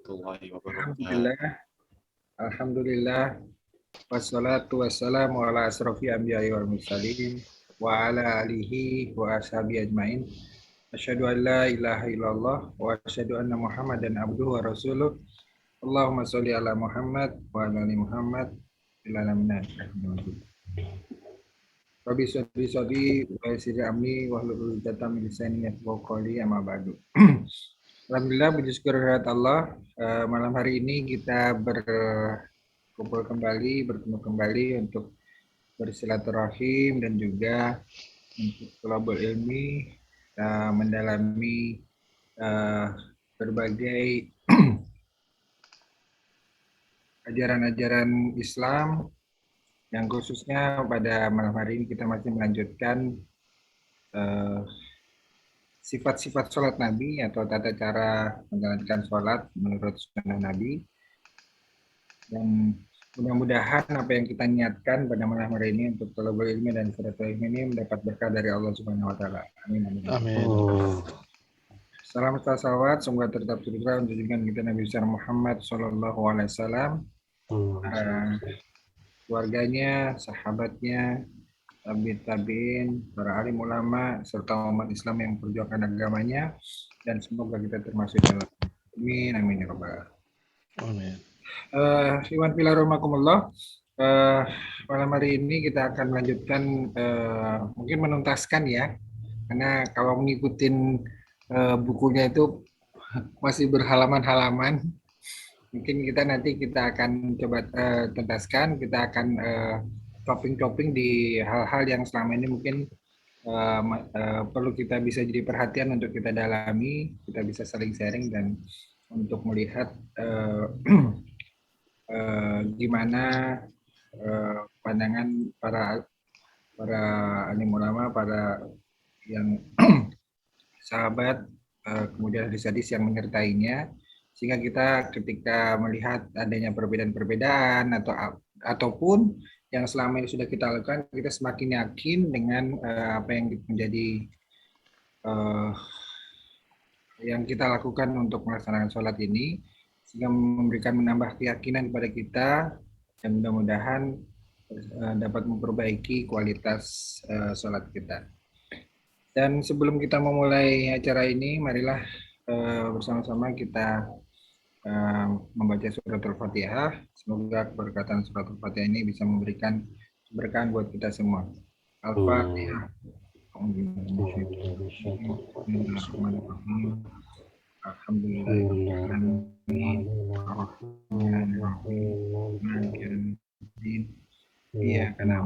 warahmatullahi wabarakatuh. Alhamdulillah, Alhamdulillah, wassalatu wassalamu ala asrofi anbiya'i wal mursalin wa ala alihi wa ashabi ajmain. Asyhadu an la ilaha illallah wa asyhadu anna Muhammadan abduhu wa rasuluh. Allahumma sholli ala Muhammad wa ala ali Muhammad ila alamin. Rabbi sholli wa yassir amri wa hlul 'uqdatam min lisani yafqahu qawli amma ba'du. Alhamdulillah, puji syukur kehadirat Allah. Malam hari ini kita berkumpul kembali, bertemu kembali untuk bersilaturahim dan juga untuk thalabul ilmi, mendalami berbagai ajaran-ajaran Islam, yang khususnya pada malam hari ini kita masih melanjutkan sifat-sifat sholat Nabi atau tata cara menjalankan sholat menurut sunnah Nabi. Dan mudah-mudahan apa yang kita niatkan pada malam hari ini untuk thalabul ilmi dan silaturahim ini mendapat berkah dari Allah Subhanahu wa taala. Amin. Amin. Salam salawat semoga tetap tercurah untuk junjungan kita Nabi besar Muhammad sallallahu alaihi wasallam, keluarganya, sahabatnya, tabi'in, para alim ulama serta umat Islam yang memperjuangkan agamanya, dan semoga kita termasuk dalam. Amin amin ya rabbal alamin. Amin. Iwan Pilaromakumullah, malam hari ini kita akan melanjutkan, mungkin menuntaskan ya, karena kalau mengikutin bukunya itu masih berhalaman-halaman. Mungkin kita akan coba tuntaskan, kita akan topping di hal-hal yang selama ini mungkin perlu kita bisa jadi perhatian untuk kita dalami, kita bisa saling sharing dan untuk melihat gimana pandangan para alim ulama, para yang sahabat, kemudian hadis-hadis yang menyertainya, sehingga kita ketika melihat adanya perbedaan-perbedaan ataupun yang selama ini sudah kita lakukan, kita semakin yakin dengan apa yang menjadi yang kita lakukan untuk melaksanakan sholat ini, sehingga menambah keyakinan kepada kita dan mudah-mudahan dapat memperbaiki kualitas sholat kita. Dan sebelum kita memulai acara ini, marilah bersama-sama kita membaca surat Al-Fatihah. Semoga keberkatan surat Al-Fatihah ini bisa memberikan keberkahan buat kita semua. Al-Fatihah. Iya, karena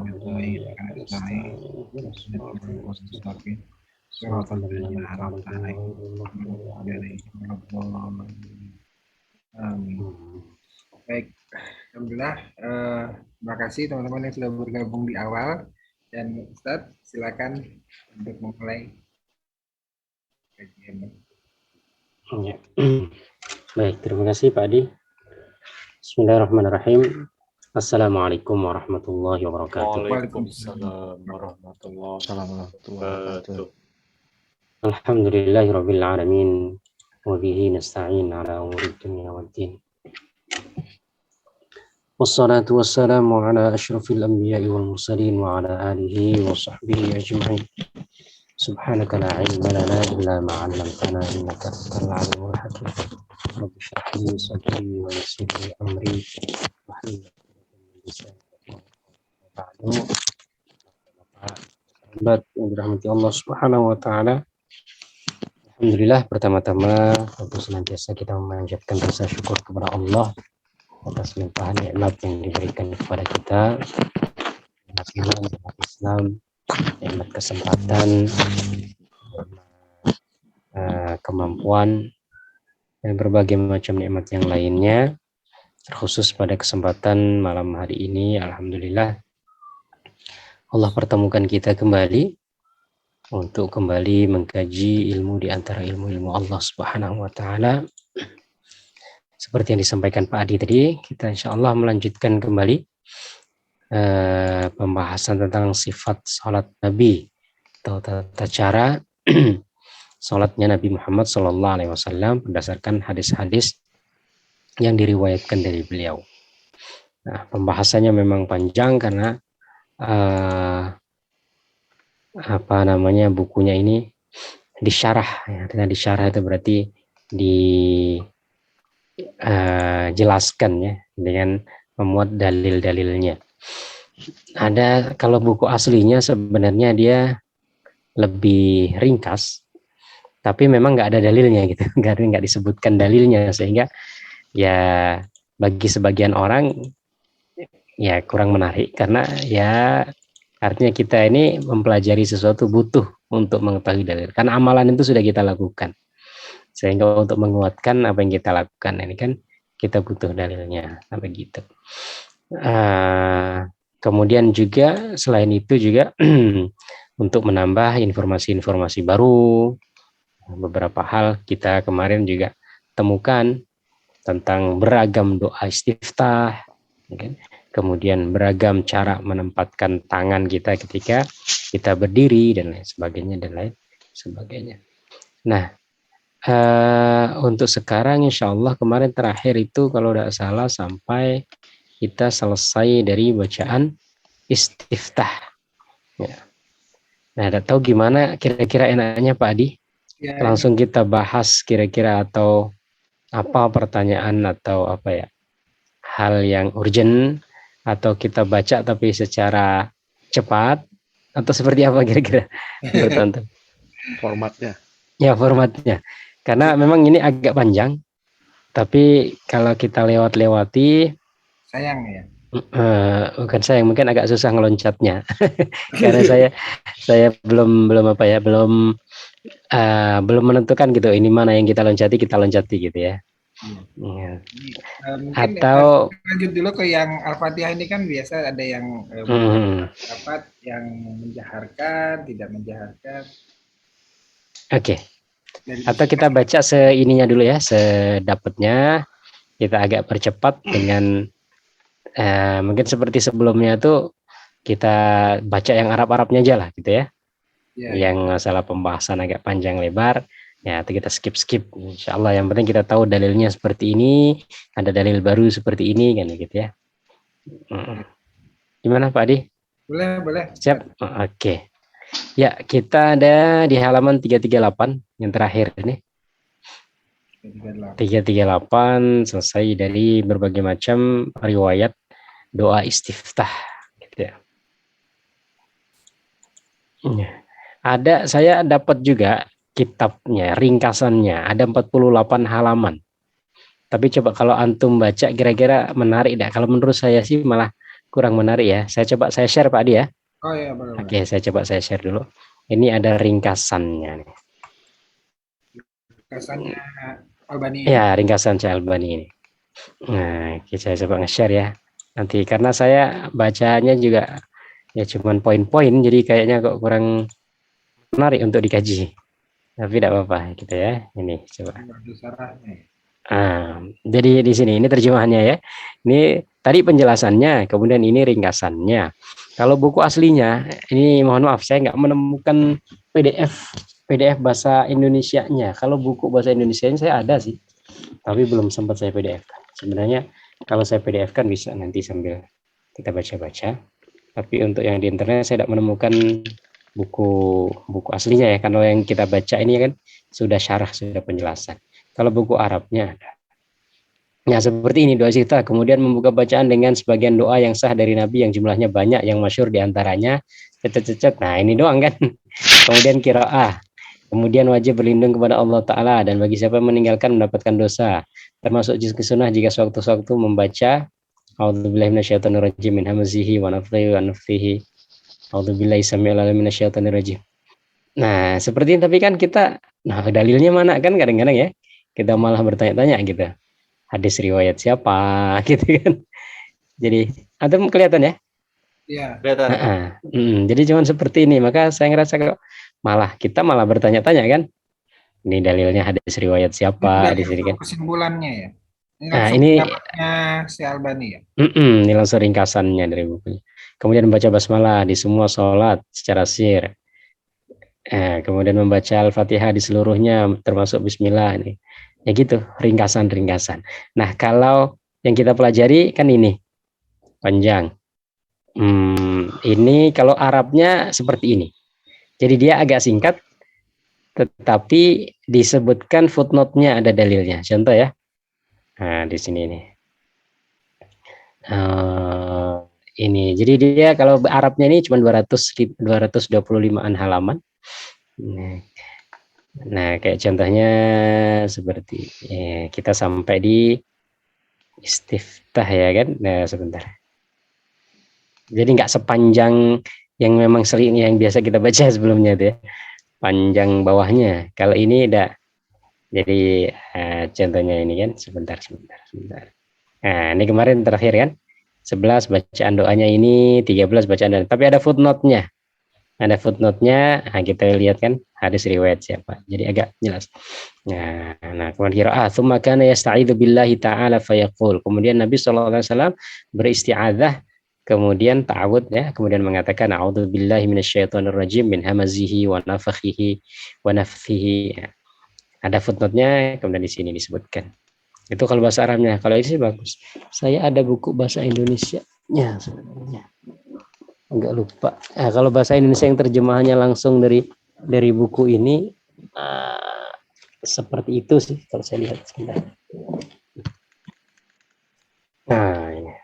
baik, alhamdulillah. Terima kasih teman-teman yang sudah bergabung di awal, dan Ustadz silakan untuk memulai kajian. Ya. Baik, terima kasih Pak Adi. Bismillahirrahmanirrahim. Assalamualaikum warahmatullahi wabarakatuh. Waalaikumsalam warahmatullahi wabarakatuh. Alhamdulillahirabbil alamin wa bihi nasta'in ala umuri dunya waddin. Wassalatu wassalamu ala asyrafil anbiya'i wal mursalin wa ala alihi wa sahbihi ajma'in. Subhanaka la ilma lana illa ma 'allamtana innaka antal 'alimul hakim. Rabbi shrah li sadri wa yassir li amri wahlul 'uqdatam min lisani yafqahu qawli. Sahabat yang dirahmati Allah Subhanahu wa taala. Alhamdulillah, pertama-tama tentu senantiasa kita memanjatkan rasa syukur kepada Allah atas limpahan nikmat yang diberikan kepada kita, nikmat iman, nikmat Islam, nikmat kesempatan, kemampuan, dan berbagai macam nikmat yang lainnya. Terkhusus pada kesempatan malam hari ini, alhamdulillah Allah pertemukan kita kembali untuk kembali mengkaji ilmu di antara ilmu-ilmu Allah Subhanahu wa taala. Seperti yang disampaikan Pak Adi tadi, kita insya Allah melanjutkan kembali pembahasan tentang sifat salat Nabi atau tata cara salatnya Nabi Muhammad SAW berdasarkan hadis-hadis yang diriwayatkan dari beliau. Nah, pembahasannya memang panjang karena bukunya ini disyarah ya. Dengan disyarah itu berarti dijelaskan ya dengan memuat dalil-dalilnya. Ada kalau buku aslinya sebenarnya dia lebih ringkas, tapi memang nggak ada dalilnya gitu, nggak disebutkan dalilnya sehingga ya bagi sebagian orang ya kurang menarik karena ya artinya kita ini mempelajari sesuatu butuh untuk mengetahui dalil. Karena amalan itu sudah kita lakukan. Sehingga untuk menguatkan apa yang kita lakukan ini kan kita butuh dalilnya sampai gitu. Kemudian juga selain itu juga untuk menambah informasi-informasi baru, beberapa hal kita kemarin juga temukan tentang beragam doa istiftah, kemudian beragam cara menempatkan tangan kita ketika kita berdiri dan lain sebagainya dan lain sebagainya. Nah, untuk sekarang insya Allah kemarin terakhir itu kalau tidak salah sampai kita selesai dari bacaan istiftah. Ya. Nah, tidak tahu gimana kira-kira enaknya Pak Adi? Ya, langsung kita bahas kira-kira atau apa pertanyaan atau apa ya hal yang urgent atau kita baca tapi secara cepat atau seperti apa kira-kira bertonton formatnya ya formatnya karena memang ini agak panjang tapi kalau kita lewati sayang ya bukan sayang mungkin agak susah ngeloncatnya karena saya belum menentukan gitu ini mana yang kita loncati gitu ya. Ya. Atau lanjut dulu ke yang Al-Fatihah ini kan biasa ada yang dapat yang menjaharkan, tidak menjaharkan. Oke. Atau kita baca seininya dulu ya, sedapatnya. Kita agak percepat dengan mungkin seperti sebelumnya tuh kita baca yang Arab-Arabnya aja lah gitu ya. Yang masalah pembahasan agak panjang lebar. Ya, kita skip. Insya Allah yang penting kita tahu dalilnya seperti ini, ada dalil baru seperti ini kan gitu ya. Gimana Pak Adi? Boleh. Siap? Oke. Ya, kita ada di halaman 338 yang terakhir ini. 338 selesai dari berbagai macam riwayat doa istiftah gitu ya. Saya dapat juga kitabnya, ringkasannya, ada 48 halaman. Tapi coba kalau antum baca kira-kira menarik enggak? Kalau menurut saya sih malah kurang menarik ya. Saya share Pak Adi ya. Oh iya, boleh. Oke, saya share dulu. Ini ada ringkasannya nih. Ringkasannya Albani. Ya, ringkasan Albani ini. Nah, saya coba nge-share ya. Nanti karena saya bacanya juga ya cuman poin-poin jadi kayaknya kok kurang menarik untuk dikaji. Tapi tidak apa-apa gitu ya. Ini coba. Jadi di sini ini terjemahannya ya. Ini tadi penjelasannya, kemudian ini ringkasannya. Kalau buku aslinya, ini mohon maaf saya nggak menemukan PDF bahasa Indonesianya. Kalau buku bahasa Indonesianya saya ada sih, tapi belum sempat saya PDF-kan. Sebenarnya kalau saya PDF-kan bisa nanti sambil kita baca-baca. Tapi untuk yang di internet saya tidak menemukan buku aslinya ya. Karena yang kita baca ini kan sudah syarah, sudah penjelasan. Kalau buku Arabnya ada. Nah seperti ini doa istiftah. Kemudian membuka bacaan dengan sebagian doa yang sah dari Nabi yang jumlahnya banyak, yang masyhur diantaranya. Nah ini doang kan. Kemudian qiraah. Kemudian wajib berlindung kepada Allah Ta'ala. Dan bagi siapa yang meninggalkan mendapatkan dosa. Termasuk juz sunnah jika sewaktu-sewaktu membaca A'udzubillahi minasyaitonirrajim min hamazihi wa nafthihi wa nafthihi. A'udzubillahi samii'il 'alim minasyaitonirrajim. Nah seperti ini tapi kan kita dalilnya mana kan kadang-kadang ya. Kita malah bertanya-tanya gitu. Hadis riwayat siapa gitu kan. Jadi antum kelihatan ya? Iya. Kelihatan. Jadi cuman seperti ini. Maka saya ngerasa kok kita malah bertanya-tanya kan. Ini dalilnya hadis riwayat siapa di sini kan. Kesimpulannya ya. Ini si Albani ya. Ini langsung ringkasannya dari bukunya. Kemudian membaca basmalah di semua sholat secara sir. Kemudian membaca Al-Fatihah di seluruhnya termasuk bismillah nih. Ya gitu, ringkasan-ringkasan. Nah, kalau yang kita pelajari kan ini panjang. Ini kalau Arabnya seperti ini. Jadi dia agak singkat, tetapi disebutkan footnote-nya ada dalilnya. Contoh ya. Nah, di sini nih. Ini. Jadi dia kalau Arabnya ini cuma 225-an halaman. Nah, kayak contohnya seperti kita sampai di istiftah ya kan. Nah, sebentar. Jadi nggak sepanjang yang memang sering yang biasa kita baca sebelumnya tuh ya. Panjang bawahnya. Kalau ini udah jadi contohnya ini kan sebentar. Nah, ini kemarin terakhir kan 11 bacaan doanya ini, 13 bacaan doanya. Tapi ada footnote-nya. Ada footnote-nya, nah, kita lihat kan hadis riwayat siapa. Jadi agak jelas. Nah kemudian tsumma kana yasta'idzu billahi ta'ala fayaqul. Kemudian Nabi SAW beristi'adzah, kemudian ta'awud ya, kemudian mengatakan a'udzu billahi minasyaitonir rajim min hamazihi wa nafthihi wa nafthihi. Ada footnote-nya, kemudian di sini disebutkan. Itu kalau bahasa Arabnya. Kalau ini sih bagus. Saya ada buku bahasa Indonesia-nya sebenarnya. Enggak lupa. Nah, kalau bahasa Indonesia yang terjemahannya langsung dari buku ini seperti itu sih kalau saya lihat sebentar. Nah, ini.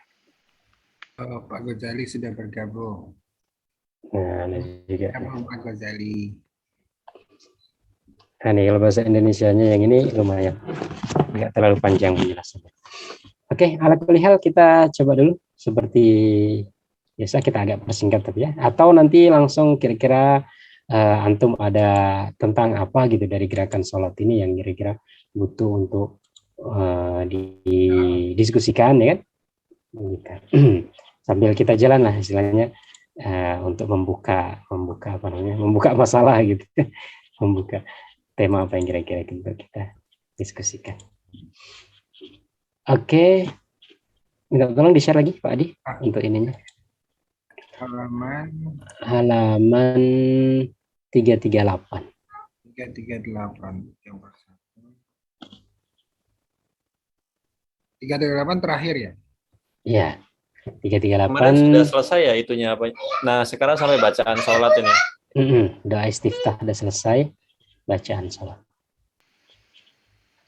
Pak Ghazali sudah bergabung. Nah, ada juga. Gabung Pak Ghazali. Nah, ini kalau bahasa Indonesianya yang ini lumayan. Enggak terlalu panjang penjelasannya. Oke, ala kulli hal kita coba dulu seperti biasa kita agak persingkat tapi ya. Atau nanti langsung kira-kira antum ada tentang apa gitu dari gerakan sholat ini yang kira-kira butuh untuk didiskusikan ya kan? Sambil kita jalan lah istilahnya untuk membuka apa namanya, membuka masalah gitu, membuka tema apa yang kira-kira kita diskusikan. Oke. Minta tolong di-share lagi Pak Adi untuk ininya. Halaman 338. 338 terakhir ya? Iya. 338. Kemarin sudah selesai ya itunya apa? Nah, sekarang sampai bacaan sholat ini. Doa istiftah sudah selesai, bacaan sholat.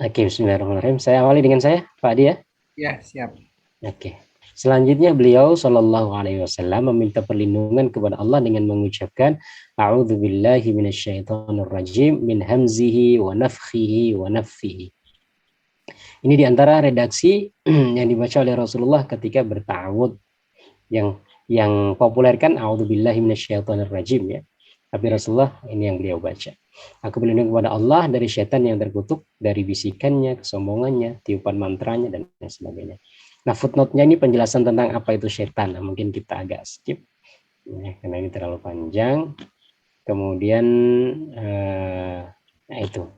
Oke, bismillahirrahmanirrahim. Saya awali dengan saya, Pak Adi ya? Ya, siap. Oke. Selanjutnya beliau Shallallahu Alaihi Wasallam meminta perlindungan kepada Allah dengan mengucapkan A'udzubillahi minasyaitonirrajim min hamzihi wa nafthihi wa nafthihi. Ini diantara redaksi yang dibaca oleh Rasulullah ketika berta'awud. Yang populer kan A'udzubillahi minasyaitonirrajim ya. Tapi Rasulullah ini yang beliau baca. Aku berlindung kepada Allah dari syaitan yang terkutuk, dari bisikannya, kesombongannya, tiupan mantranya dan sebagainya. Nah, footnote-nya ini penjelasan tentang apa itu syaitan. Nah, mungkin kita agak skip ya, karena ini terlalu panjang. Kemudian nah itu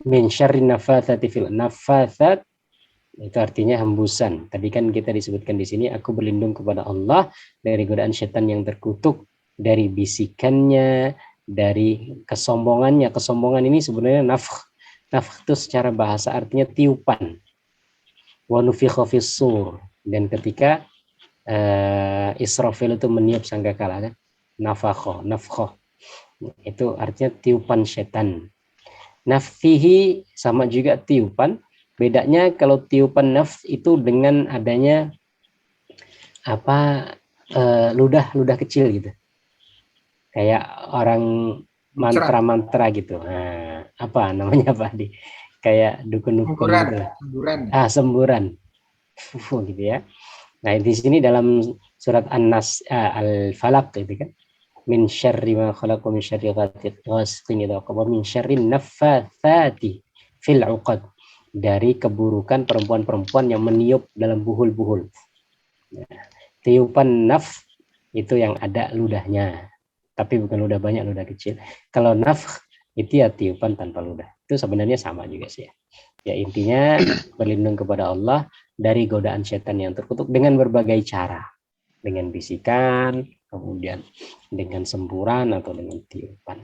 min syarri nafatsati fil nafatsat itu artinya hembusan. Tadi kan kita disebutkan di sini aku berlindung kepada Allah dari godaan syaitan yang terkutuk, dari bisikannya, dari kesombongannya. Kesombongan ini sebenarnya nafkh. Nafkh itu secara bahasa artinya tiupan. Wa nufikha fis-sur, dan ketika Israfil itu meniup sangkakala kan, nafakho itu artinya tiupan setan. Nafthihi sama juga tiupan, bedanya kalau tiupan nafth itu dengan adanya ludah kecil gitu, kayak orang mantra gitu. Nah, apa namanya Pak Di? Kayak dukun-dukun gitu. Semburan. Gitu ya. Nah, di sini dalam surat An-Nas Al-Falaq itu kan min syarri ma khalaq min syarri ghasiqin idza waqab min syarri naffatsati fil 'uqad, dari keburukan perempuan-perempuan yang meniup dalam buhul-buhul. Nah, tiupan nafth itu yang ada ludahnya. Tapi bukan ludah banyak, ludah kecil. Kalau nafkh itu ya tiupan tanpa ludah. Itu sebenarnya sama juga sih ya. Ya intinya berlindung kepada Allah dari godaan setan yang terkutuk dengan berbagai cara. Dengan bisikan, kemudian dengan semburan atau dengan tiupan.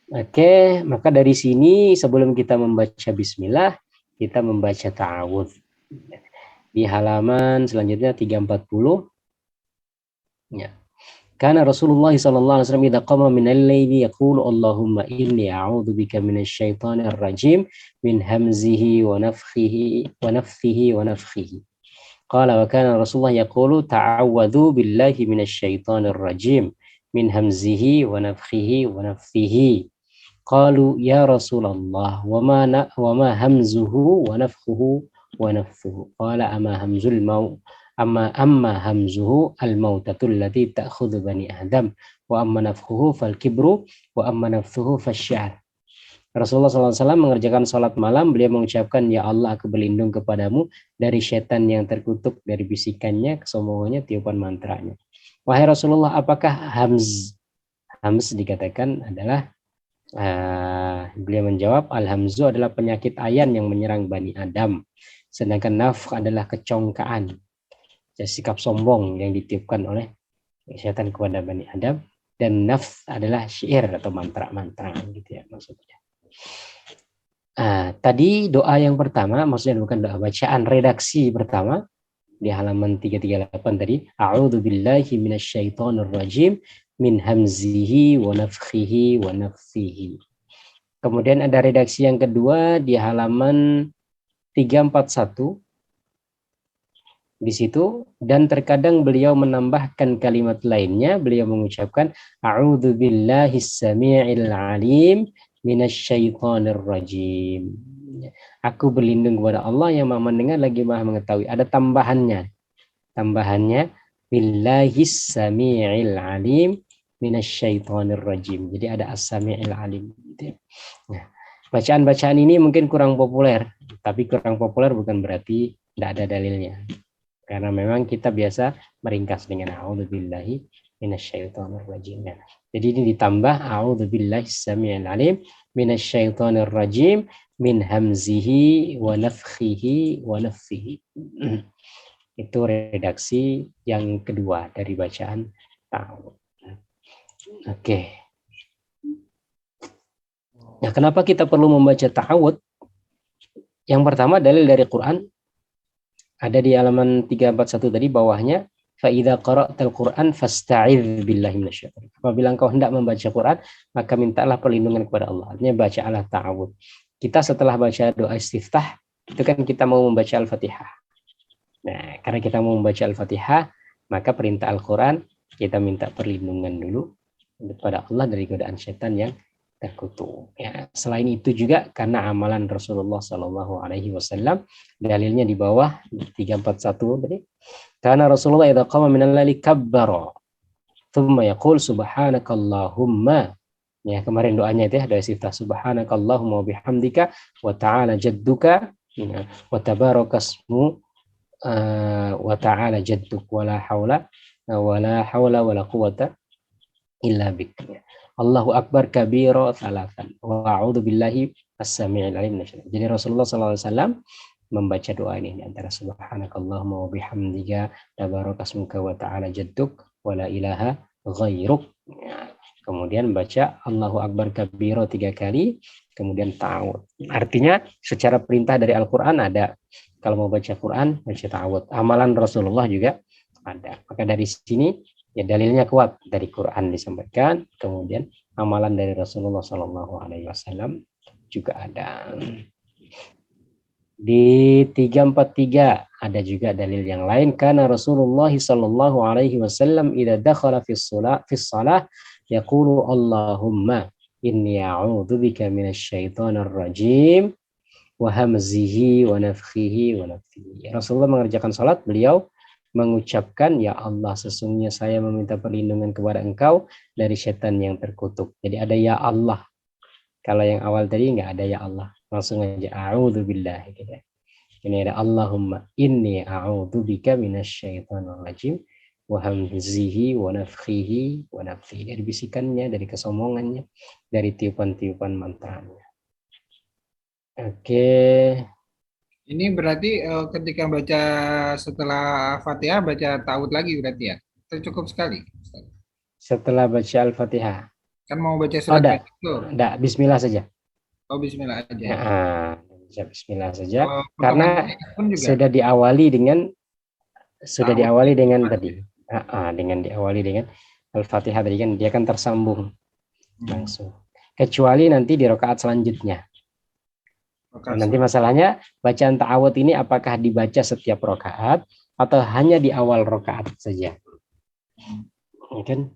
Oke, maka dari sini sebelum kita membaca bismillah, kita membaca ta'awudz. Di halaman selanjutnya 340. Ya. Karena Rasulullah sallallahu alaihi wasallam idza qama min al-laili yaqulu Allahumma inni a'udzu bika minasy syaithanir rajim min hamzihi wa nafthihi wa nafthihi wa nafthihi. Qala wa kana Rasulullah yaqulu ta'awwadzu billahi minasy syaithanir rajim min hamzihi wa nafthihi wa nafthihi. Qalu ya Rasulullah wa ma hamzuhu wa nafthuhu wa nafthuhu. Qala amma hamzuhu al-mautatul lati ta'khudhu bani Adam wa amma nafkhuhu fal kibru wa amma nafthuhu fasyar. Rasulullah SAW mengerjakan sholat malam, beliau mengucapkan, ya Allah, aku berlindung kepadamu dari setan yang terkutuk, dari bisikannya, kesombongannya, tiupan mantranya. Wahai Rasulullah, apakah hamz dikatakan adalah beliau menjawab, al-hamzu adalah penyakit ayan yang menyerang Bani Adam, sedangkan nafkh adalah kecongkaan, sikap sombong yang ditiupkan oleh setan kepada Bani Adam, dan nafs adalah syair atau mantra-mantra gitu ya maksudnya. Tadi doa yang pertama, maksudnya bukan doa, bacaan redaksi pertama di halaman 338 tadi, a'udzu billahi minasyaitonir rajim min hamzihi wa nafthihi wa nafthihi. Kemudian ada redaksi yang kedua di halaman 341. Di situ, dan terkadang beliau menambahkan kalimat lainnya, beliau mengucapkan a'udzu billahis samii'il 'alim minasyaitonir rajim. Aku berlindung kepada Allah yang Maha mendengar lagi Maha mengetahui. Ada tambahannya. Tambahannya billahis samii'il 'alim minasyaitonir rajim. Jadi ada as-samii'il 'alim gitu. Nah, bacaan-bacaan ini mungkin kurang populer, tapi kurang populer bukan berarti tidak ada dalilnya. Karena memang kita biasa meringkas dengan a'udzubillahi minasyaitonir rajim. Jadi ini ditambah a'udzubillahi samii'il 'alim minasyaitonir rajim min hamzihi wa nafthihi wa nafthihi. Itu redaksi yang kedua dari bacaan ta'awudz. Oke. Nah, kenapa kita perlu membaca ta'awudz? Yang pertama dalil dari Quran. Ada di halaman 341 tadi bawahnya, fa idza qara'tal Qur'an fasta'idz billahi minasyaitonir. Apabila engkau hendak membaca Quran, maka mintalah perlindungan kepada Allah. Artinya bacalah ta'awudz. Kita setelah baca doa istiftah, itu kan kita mau membaca Al-Fatihah. Nah, karena kita mau membaca Al-Fatihah, maka perintah Al-Qur'an kita minta perlindungan dulu kepada Allah dari godaan setan yang terkutuk. Ya, selain itu juga karena amalan Rasulullah Shallallahu Alaihi Wasallam, dalilnya di bawah 341 tadi. Karena Rasulullah idza qama minal laili kabbara, thumma yaqul subhanakallahumma. Ya, kemarin doanya itu ya, doa istiftah subhanakallahumma wa bihamdika wa ta'ala jadduka wa tabarakasmu wa ta'ala jadduk wa la hawla wa la quwwata illa bik. Allahu Akbar kabira salatan wa a'udzu billahi as-sami'il 'alim. Jadi Rasulullah SAW membaca doa ini antara subhanakallahumma wa bihamdika tabarakasmuka wa ta'ala jadduk wa la ilaha ghairuk. Ya. Kemudian baca Allahu Akbar kabira 3 kali, kemudian ta'awudz. Artinya secara perintah dari Al-Qur'an ada, kalau mau baca Quran baca ta'awudz. Amalan Rasulullah juga ada. Maka dari sini ya dalilnya kuat, dari Quran disampaikan, kemudian amalan dari Rasulullah Shallallahu Alaihi Wasallam juga ada. Di 343 ada juga dalil yang lain, karena Rasulullah Shallallahu Alaihi Wasallam idza dakhala fi shalah yaqulu Allahumma inni a'udzu bika minasyaitonir rajim wa hamzihi wa nafthihi wa nafthihi. Rasulullah mengerjakan salat, beliau mengucapkan, ya Allah, sesungguhnya saya meminta perlindungan kepada engkau dari setan yang terkutuk. Jadi ada ya Allah. Kalau yang awal tadi nggak ada ya Allah, langsung aja a'udzubillah gitu. Ini ada Allahumma inni a'udzubika minasyaitonir rajim wa hamzihi wa nafthihi wa nafthihi. Dari bisikannya, dari kesombongannya, dari tiupan-tiupan mantranya. Oke. Ini berarti ketika baca setelah Fatihah baca ta'awudz lagi berarti ya? Itu cukup sekali. Setelah baca Al-Fatihah. Kan mau baca Oh, surat enggak. pendek tuh. Enggak, bismillah saja. Oh, bismillah aja. Nah, baca bismillah saja Kalau potongan karena pendek pun juga. sudah diawali dengan Ta'awudz. tadi. Dengan diawali dengan Al-Fatihah tadi kan dia kan tersambung langsung. Kecuali nanti di rakaat selanjutnya. Nah, nanti masalahnya bacaan ta'awudz ini apakah dibaca setiap rakaat atau hanya di awal rakaat saja. Kan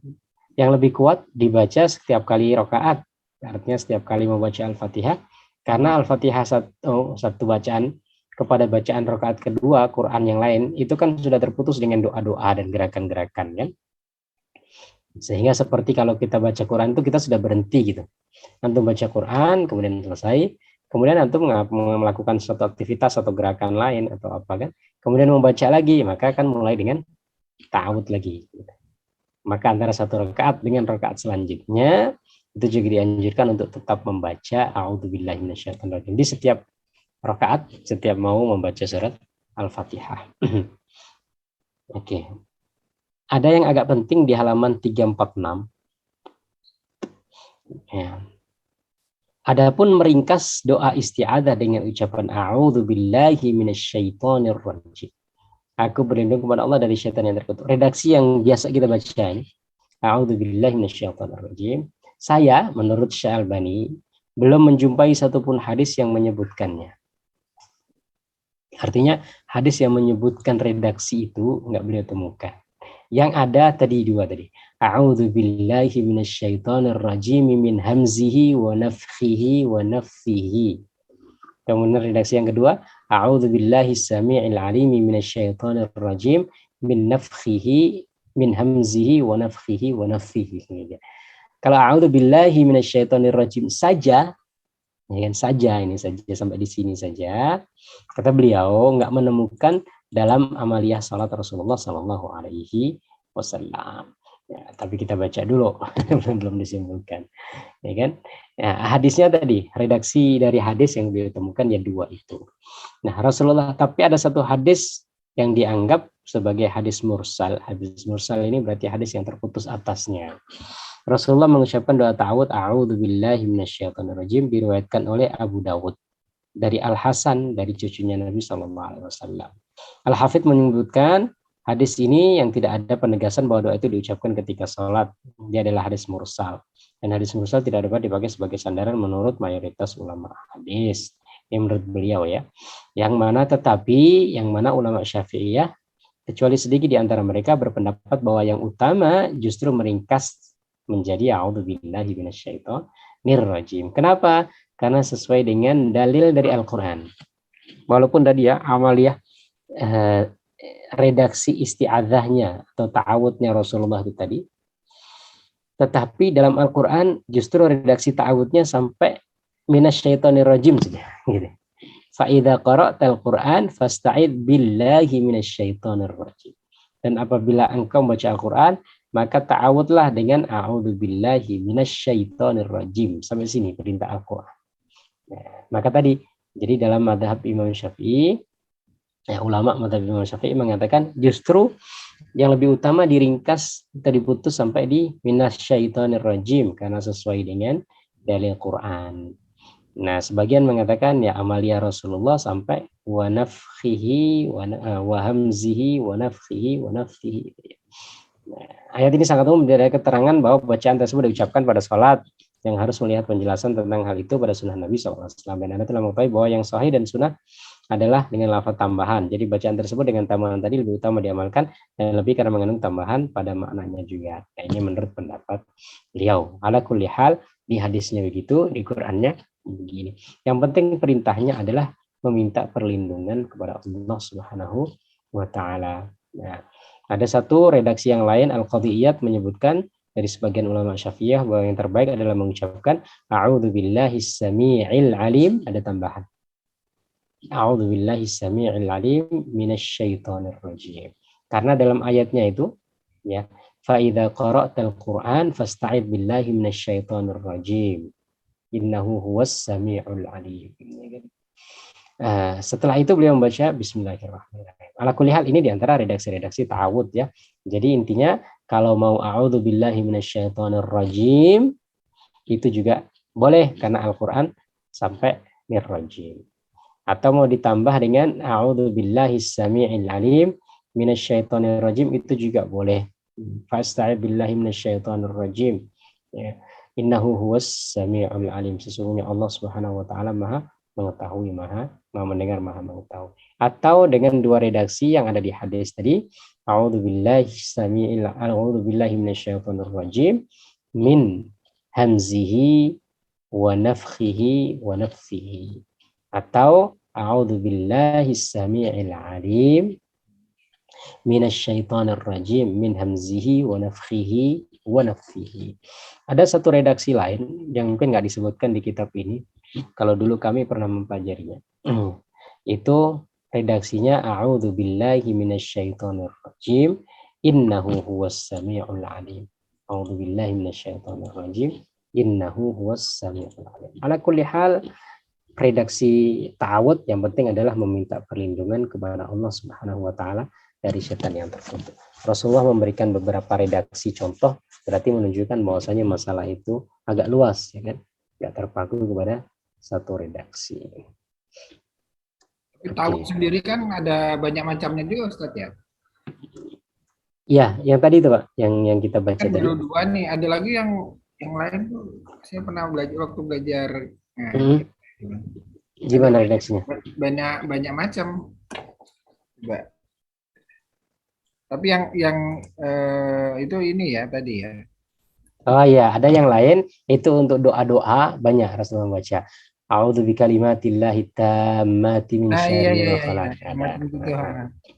yang lebih kuat dibaca setiap kali rakaat. Artinya setiap kali membaca Al-Fatihah karena Al-Fatihah satu bacaan kepada bacaan rakaat kedua Quran yang lain itu kan sudah terputus dengan doa-doa dan gerakan-gerakan kan. Sehingga seperti kalau kita baca Quran itu kita sudah berhenti gitu. Antum baca Quran kemudian selesai, kemudian antum melakukan suatu aktivitas atau gerakan lain atau apa kan, kemudian membaca lagi, maka akan mulai dengan ta'awudz lagi. Maka antara satu rakaat dengan rakaat selanjutnya itu juga dianjurkan untuk tetap membaca a'udzubillahi minasyaitonirrajim di setiap rakaat, setiap mau membaca surat Al-Fatihah. Oke. Ada yang agak penting di halaman 346. Ya. Adapun meringkas doa isti'adzah dengan ucapan a'udzubillahi minasyaitonirrajim. Aku berlindung kepada Allah dari syaitan yang terkutuk. Redaksi yang biasa kita baca ini, a'udzubillahi minasyaitonirrajim. Saya menurut Syalbani belum menjumpai satupun hadis yang menyebutkannya. Artinya hadis yang menyebutkan redaksi itu enggak beliau temukan. Yang ada tadi dua tadi. A'udzubillahi minasyaitonirrajim min hamzihi wa nafthihi wa nafthihi. Kemudian redaksi yang kedua, a'udzubillahi samii'il 'alimi minasyaitonirrajim min nafthihi min hamzihi wa nafthihi wa nafthihi. Kalau a'udzubillahi minasyaitonirrajim saja, ya kan saja ini saja sampai di sini saja. Kata beliau enggak menemukan dalam amaliyah salat Rasulullah Sallallahu Alaihi Wasallam. Ya, tapi kita baca dulu, belum disimpulkan, ya kan? Ya, hadisnya tadi, redaksi dari hadis yang ditemukan ya dua itu. Nah, Rasulullah, tapi ada satu hadis yang dianggap sebagai hadis mursal. Hadis mursal ini berarti hadis yang terputus atasnya. Rasulullah mengucapkan doa ta'awudz, a'udzubillahi minasyaitonirrajim, diriwayatkan oleh Abu Dawud dari Al Hasan dari cucunya Nabi Shallallahu Alaihi Wasallam. Al-Hafidz menyebutkan hadis ini yang tidak ada penegasan bahwa doa itu diucapkan ketika sholat. Dia adalah hadis mursal. Dan hadis mursal tidak dapat dipakai sebagai sandaran menurut mayoritas ulama hadis. Ini menurut beliau ya. Yang mana ulama Syafi'iyah, kecuali sedikit di antara mereka berpendapat bahwa yang utama justru meringkas menjadi a'udzubillahi minasyaitonirrajim. Kenapa? Karena sesuai dengan dalil dari Al-Quran. Walaupun tadi ya amaliyah redaksi isti'adzahnya atau ta'awudnya Rasulullah itu tadi, tetapi dalam Al-Quran justru redaksi ta'awudnya sampai minasyaitonirrajim saja gitu. Fa idza qara'tal Qur'an fasta'id billahi minasyaitonirrajim. Dan apabila engkau membaca Al-Quran, maka ta'awudlah dengan a'udzubillahi minasyaitonirrajim. Sampai sini perintah Al-Quran. Nah, maka tadi, jadi dalam mazhab Imam Syafi'i, ulama mazhab Imam Syafi'i mengatakan justru yang lebih utama diringkas atau diputus sampai di minasyaitonirrajim karena sesuai dengan dalil Quran. Nah, sebagian mengatakan ya amaliyah Rasulullah sampai wa nafthihi wa hamzihi wa nafthihi wa nafthihi. Nah, ayat ini sangat umum dari keterangan bahwa bacaan tersebut diucapkan pada sholat, yang harus melihat penjelasan tentang hal itu pada sunnah Nabi SAW. Dan Anda telah mengetahui bahwa yang sahih dan sunnah adalah dengan lafaz tambahan. Jadi bacaan tersebut dengan tambahan tadi lebih utama diamalkan dan lebih karena mengandung tambahan pada maknanya juga. Nah, ini menurut pendapat beliau. Ala kulli hal, di hadisnya begitu, di Qur'annya begini. Yang penting perintahnya adalah meminta perlindungan kepada Allah Subhanahu wa Ta'ala. Nah, ada satu redaksi yang lain, Al-Qadhiyyat menyebutkan dari sebagian ulama Syafi'iyah bahwa yang terbaik adalah mengucapkan a'udzubillahis samii'il alim, ada tambahan. A'udzubillahis samii'il alim minasyaitonir rajim. Karena dalam ayatnya itu ya, fa idza qara'tal Qur'an fasta'id billahi minasyaitonir rajim. Innahu huwas samii'ul alim. Setelah itu beliau membaca bismillahirrahmanirrahim. Ala kulli hal ini diantara redaksi-redaksi ta'awudz ya. Jadi intinya kalau mau a'udzubillahi minasyaitonirrajim itu juga boleh karena Al-Quran sampai nirrajim. Atau mau ditambah dengan a'udzubillahis samii'il alim minasyaitonir rajim, itu juga boleh. Fasta'id billahi minasyaitonir rajim. Ya. Innahu huwas samii'ul alim. Sesungguhnya Allah Subhanahu wa taala Maha mengetahui, Maha mendengar, Maha mengetahui. Atau dengan dua redaksi yang ada di hadis tadi, a'udzubillahi minasyaitonir rajim min hamzihi wa nafthihi wa nafthihi, atau a'udzubillahi samii'il alim minasyaitonir rajim min hamzihi wa nafthihi wa nafthihi. Ada satu redaksi lain yang mungkin nggak disebutkan di kitab ini. Kalau dulu kami pernah mempelajarinya. Itu redaksinya a'udzubillahi minasyaitonir rajim innahu huwas samii'ul alim. A'udzubillahi minasyaitonir rajim innahu huwas samii'ul alim. Ala kulli hal, redaksi ta'awud yang penting adalah meminta perlindungan kepada Allah Subhanahu wa taala dari setan yang terkutuk. Rasulullah memberikan beberapa redaksi contoh, berarti menunjukkan bahwasanya masalah itu agak luas, ya kan? Tidak terpaku kepada satu redaksi. Tapi ta'awud sendiri kan ada banyak macamnya juga, Ustadz ya. Iya, yang tadi itu Pak, yang kita baca Kan tadi. baru dua nih, ada lagi yang lain tuh saya pernah belajar waktu belajar. Gimana redaksinya? Banyak macam, Mbak. Tapi yang itu ini ya tadi ya. Oh iya, ada yang lain itu untuk doa-doa banyak Rasulullah baca. A'udzu bikalimatillahi tammati min syarri ma khalaq.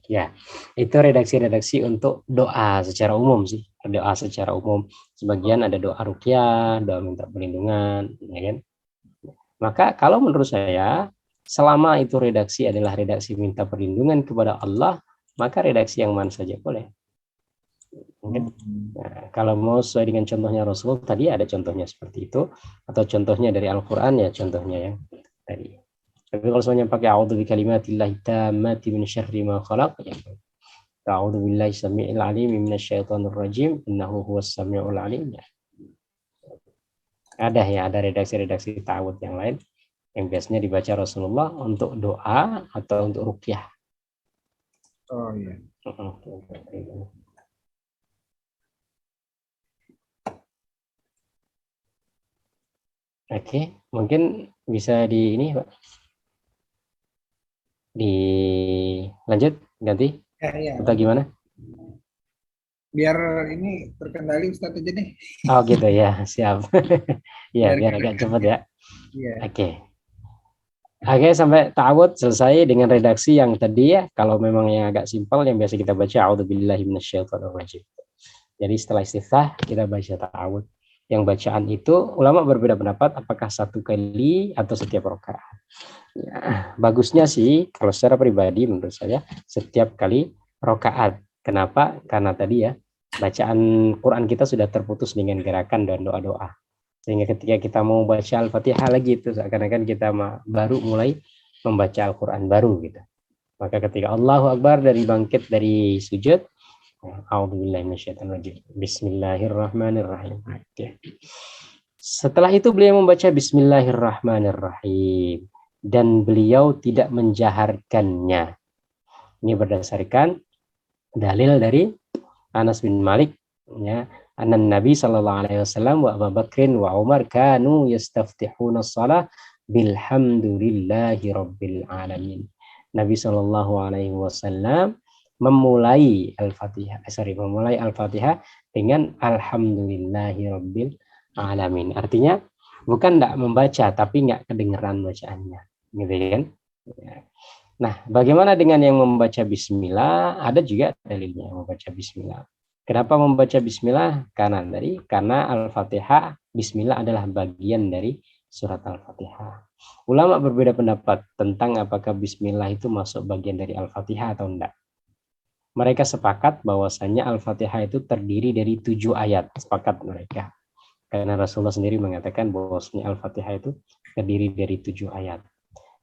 Ya, itu redaksi-redaksi untuk doa secara umum sih. Doa secara umum. Sebagian ada doa ruqyah, doa minta perlindungan, ya kan? Maka kalau menurut saya, selama itu redaksi adalah redaksi minta perlindungan kepada Allah, maka redaksi yang mana saja boleh. Mungkin. Nah, kalau mau sesuai dengan contohnya Rasul, tadi ada contohnya seperti itu, atau contohnya dari Al-Quran ya contohnya yang tadi. Tapi kalau semuanya pakai a'udzu bikalimatillahi tammati min syarri ma khalaq, ya. A'udzu billahi samii'il alim minasyaitonir rajim innahu huwas samii'ul alim. Ya. Ada redaksi-redaksi ta'awudz yang lain yang biasanya dibaca Rasulullah untuk doa atau untuk ruqyah. Oh iya. Oke, mungkin bisa di ini Pak. Dilanjut ganti Ya. atau gimana? Biar ini terkendali Ustadz aja deh. Oh gitu ya, siap. Ya, biar agak cepat ya. Iya. Oke, sampai ta'awudz selesai dengan redaksi yang tadi ya. Kalau memang yang agak simpel yang biasa kita baca a'udzubillahi minasyaitonir rajim. Jadi setelah istiftah kita baca ta'awudz. Yang bacaan itu ulama berbeda pendapat apakah satu kali atau setiap rakaat. Ya, bagusnya sih kalau secara pribadi menurut saya setiap kali rakaat. Kenapa? Karena tadi ya bacaan Quran kita sudah terputus dengan gerakan dan doa-doa. Sehingga ketika kita mau baca Al-Fatihah lagi itu seakan-akan kita baru mulai membaca Al-Quran baru gitu. Maka ketika Allahu Akbar dari bangkit dari sujud, a'udzubillahi minasyaitonir rajim. Bismillahirrahmanirrahim. Setelah itu beliau membaca Bismillahirrahmanirrahim dan beliau tidak menjaharkannya. Ini berdasarkan dalil dari Anas bin Malik ya, anna Nabi sallallahu alaihi wasallam wa Abu Bakrin wa Umar kanu yastaftihuna shalah bilhamdulillahi rabbil alamin. Nabi sallallahu alaihi wasallam memulai Al-Fatihah dengan alhamdulillahi rabbil alamin. Artinya bukan enggak membaca tapi enggak kedengeran bacaannya, gitu kan? Nah, bagaimana dengan yang membaca bismillah? Ada juga dalilnya yang membaca bismillah. Kenapa membaca bismillah? Karena Al-Fatihah, bismillah adalah bagian dari surat Al-Fatihah. Ulama berbeda pendapat tentang apakah bismillah itu masuk bagian dari Al-Fatihah atau enggak. Mereka sepakat bahwasanya Al-Fatihah itu terdiri dari 7 ayat. Sepakat mereka. Karena Rasulullah sendiri mengatakan bahwasanya Al-Fatihah itu terdiri dari 7 ayat.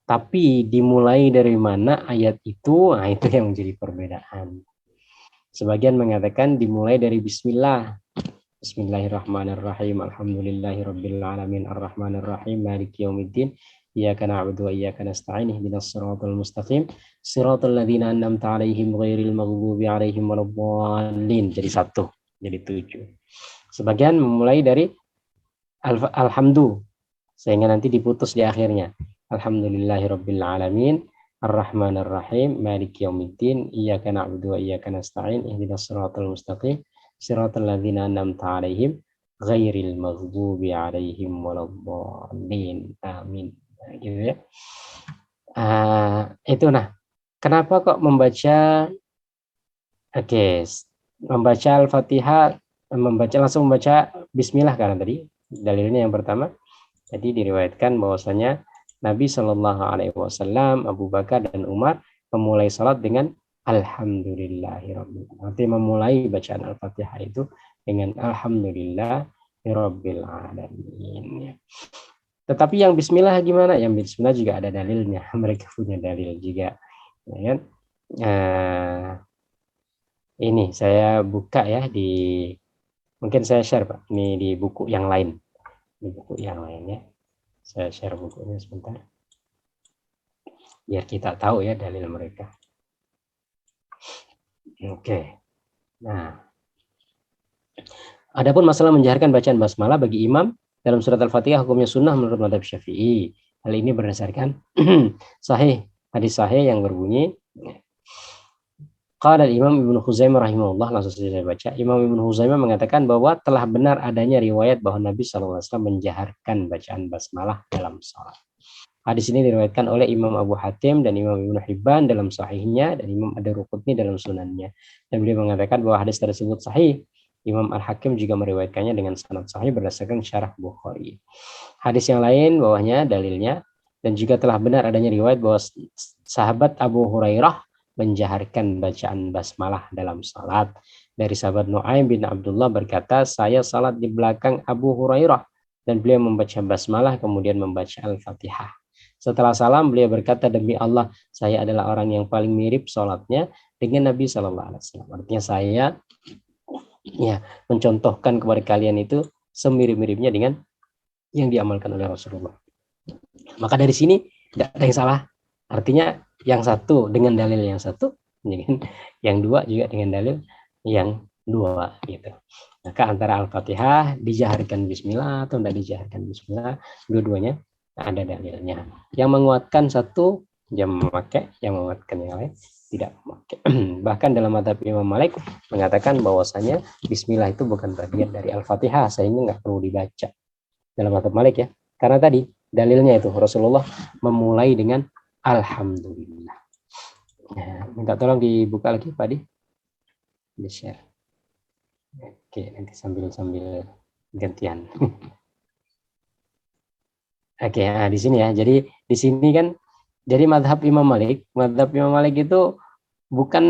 Tapi dimulai dari mana ayat itu, nah itu yang menjadi perbedaan. Sebagian mengatakan dimulai dari bismillah. Bismillahirrahmanirrahim. Alhamdulillahirabbil alamin arrahmanir rahim maliki yaumiddin. Iyyaka na'budu wa iyyaka nasta'in ihdinas siratal mustaqim siratal ladzina an'amta 'alaihim ghairil maghdubi 'alaihim waladdallin. Jadi 1, jadi 7. Sebagian memulai dari alhamdu sehingga nanti diputus di akhirnya. Alhamdulillahirabbil alamin arrahmanir rahim maliki yaumiddin. Iyyaka na'budu wa iyyaka nasta'in ihdinas siratal mustaqim siratal ladzina an'amta 'alaihim ghairil maghdubi 'alaihim waladdallin. Amin. Nah, gitu ya. Itu kenapa kok membaca membaca Al-Fatihah, langsung membaca bismillah karena tadi dalilnya yang pertama. Jadi diriwayatkan bahwasanya Nabi Shallallahu Alaihi Wasallam, Abu Bakar dan Umar memulai salat dengan Alhamdulillahirabbil alamin. Nanti memulai bacaan Al-Fatihah itu dengan Alhamdulillahirabbil alamin. Tetapi yang bismillah gimana? Yang bismillah juga ada dalilnya. Mereka punya dalil juga. Ya kan? Ini saya buka ya mungkin saya share Pak. Ini di buku yang lain. Di buku yang lainnya. Saya share bukunya sebentar. Biar kita tahu ya dalil mereka. Oke. Nah, adapun masalah menjaharkan bacaan basmalah bagi imam dalam surat Al-Fatihah hukumnya sunnah menurut mazhab Syafi'i. Hal ini berdasarkan hadis sahih yang berbunyi Qala Imam Ibnu Khuzaimah rahimahullah, langsung saja saya baca. Imam Ibnu Khuzaimah mengatakan bahwa telah benar adanya riwayat bahwa Nabi SAW menjaharkan bacaan basmalah dalam salat. Hadis ini diriwayatkan oleh Imam Abu Hatim dan Imam Ibnu Hibban dalam sahihnya dan Imam Ad-Darqutni dalam sunannya. Dan beliau mengatakan bahwa hadis tersebut sahih. Imam Al-Hakim juga meriwayatkannya dengan sanad sahih berdasarkan syarah Bukhari. Hadis yang lain bawahnya dalilnya dan juga telah benar adanya riwayat bahwa sahabat Abu Hurairah menjaharkan bacaan basmalah dalam salat. Dari sahabat Nu'aim bin Abdullah berkata, saya salat di belakang Abu Hurairah dan beliau membaca basmalah kemudian membaca Al-Fatihah. Setelah salam beliau berkata, demi Allah saya adalah orang yang paling mirip salatnya dengan Nabi SAW. Artinya saya mencontohkan kepada kalian itu semirip-miripnya dengan yang diamalkan oleh Rasulullah. Maka dari sini tidak ada yang salah. Artinya yang satu dengan dalil yang satu, yang dua juga dengan dalil yang dua gitu. Maka antara Al-Fatihah dijaharkan bismillah atau tidak dijaharkan bismillah, dua-duanya ada dalilnya. Yang menguatkan satu yang memakai, yang menguatkan yang lain tidak memakai. Bahkan dalam mazhab Imam Malik mengatakan bahwasanya bismillah itu bukan bagian dari Al-Fatihah, sehingga nggak perlu dibaca dalam mazhab Malik ya. Karena tadi dalilnya itu Rasulullah memulai dengan Alhamdulillah. Minta tolong dibuka lagi Pak Di. Di share. Oke, nanti sambil gantian. Oke, di sini ya. Jadi di sini kan jadi mazhab Imam Malik itu bukan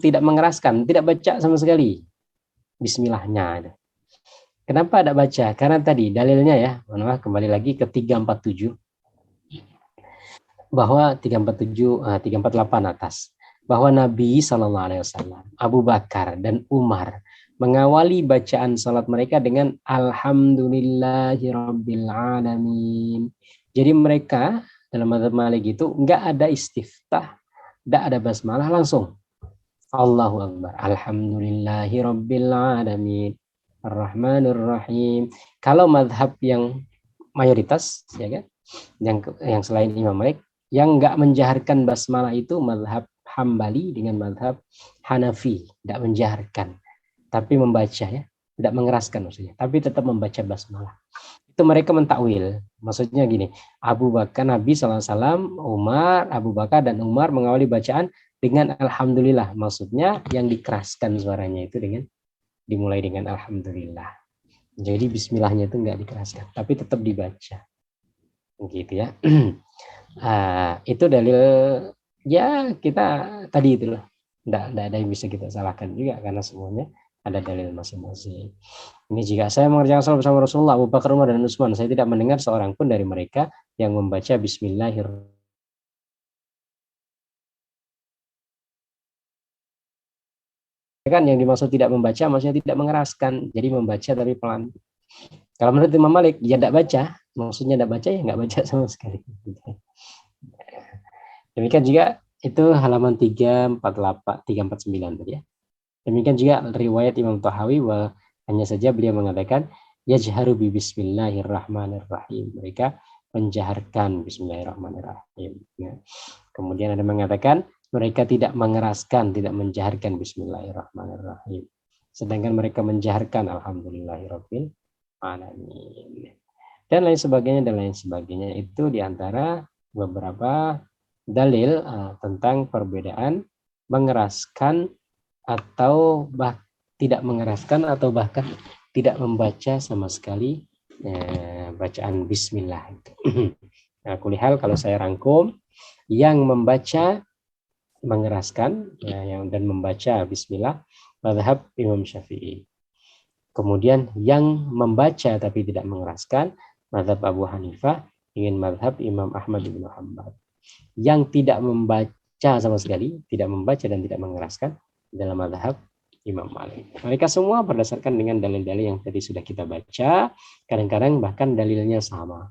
tidak mengeraskan, tidak baca sama sekali bismillahnya. Kenapa tidak baca? Karena tadi dalilnya ya, kembali lagi ke 347 bahwa 348 atas bahwa Nabi SAW, Abu Bakar dan Umar mengawali bacaan salat mereka dengan Alhamdulillahirabbil alamin. Jadi mereka dalam mazhab Malik itu enggak ada istiftah, enggak ada basmalah, langsung Allahu Akbar, Alhamdulillahirabbil alamin, Ar-Rahmanir Rahim. Kalau mazhab yang mayoritas ya kan, yang selain Imam Malik yang enggak menjaharkan basmalah itu mazhab Hambali dengan mazhab Hanafi, tidak menjaharkan tapi membaca ya, tidak mengeraskan maksudnya, tapi tetap membaca basmalah. Itu mereka mentakwil, maksudnya gini, Abu Bakar, Nabi SAW, Abu Bakar dan Umar mengawali bacaan dengan Alhamdulillah, maksudnya yang dikeraskan suaranya itu dengan dimulai dengan Alhamdulillah. Jadi Bismillahnya itu enggak dikeraskan, tapi tetap dibaca, gitu ya. Itu dalil ya kita tadi itu loh, enggak ada yang bisa kita salahkan juga karena semuanya ada dalil masing-masing. Ini jika saya mengerjakan salat bersama Rasulullah, Abu Bakar, Umar dan Utsman, saya tidak mendengar seorang pun dari mereka yang membaca Bismillahirrahmanirrahim mengatakan yang dimaksud tidak membaca maksudnya tidak mengeraskan, jadi membaca tapi pelan. Kalau menurut Imam Malik, ya tidak baca, maksudnya tidak baca ya nggak baca sama sekali. Demikian juga itu halaman 349 tadi ya. Demikian juga riwayat Imam Tahawi bahwa hanya saja beliau mengatakan yajharu bi bismillahirrahmanirrahim. Mereka menjaharkan bismillahirrahmanirrahim. Ya. Kemudian ada mengatakan mereka tidak mengeraskan, tidak menjaharkan bismillahirrahmanirrahim. Sedangkan mereka menjaharkan alhamdulillahirabbil alamin. Dan lain sebagainya itu diantara beberapa dalil tentang perbedaan mengeraskan atau tidak mengeraskan atau bahkan tidak membaca sama sekali bacaan bismillah. Nah, kulihal kalau saya rangkum, yang membaca mengeraskan dan membaca bismillah mazhab Imam Syafi'i. Kemudian yang membaca tapi tidak mengeraskan mazhab Abu Hanifah dengan mazhab Imam Ahmad bin Hanbal. Yang tidak membaca sama sekali, tidak membaca dan tidak mengeraskan dalam mazhab Imam Malik. Mereka semua berdasarkan dengan dalil-dalil yang tadi sudah kita baca, kadang-kadang bahkan dalilnya sama.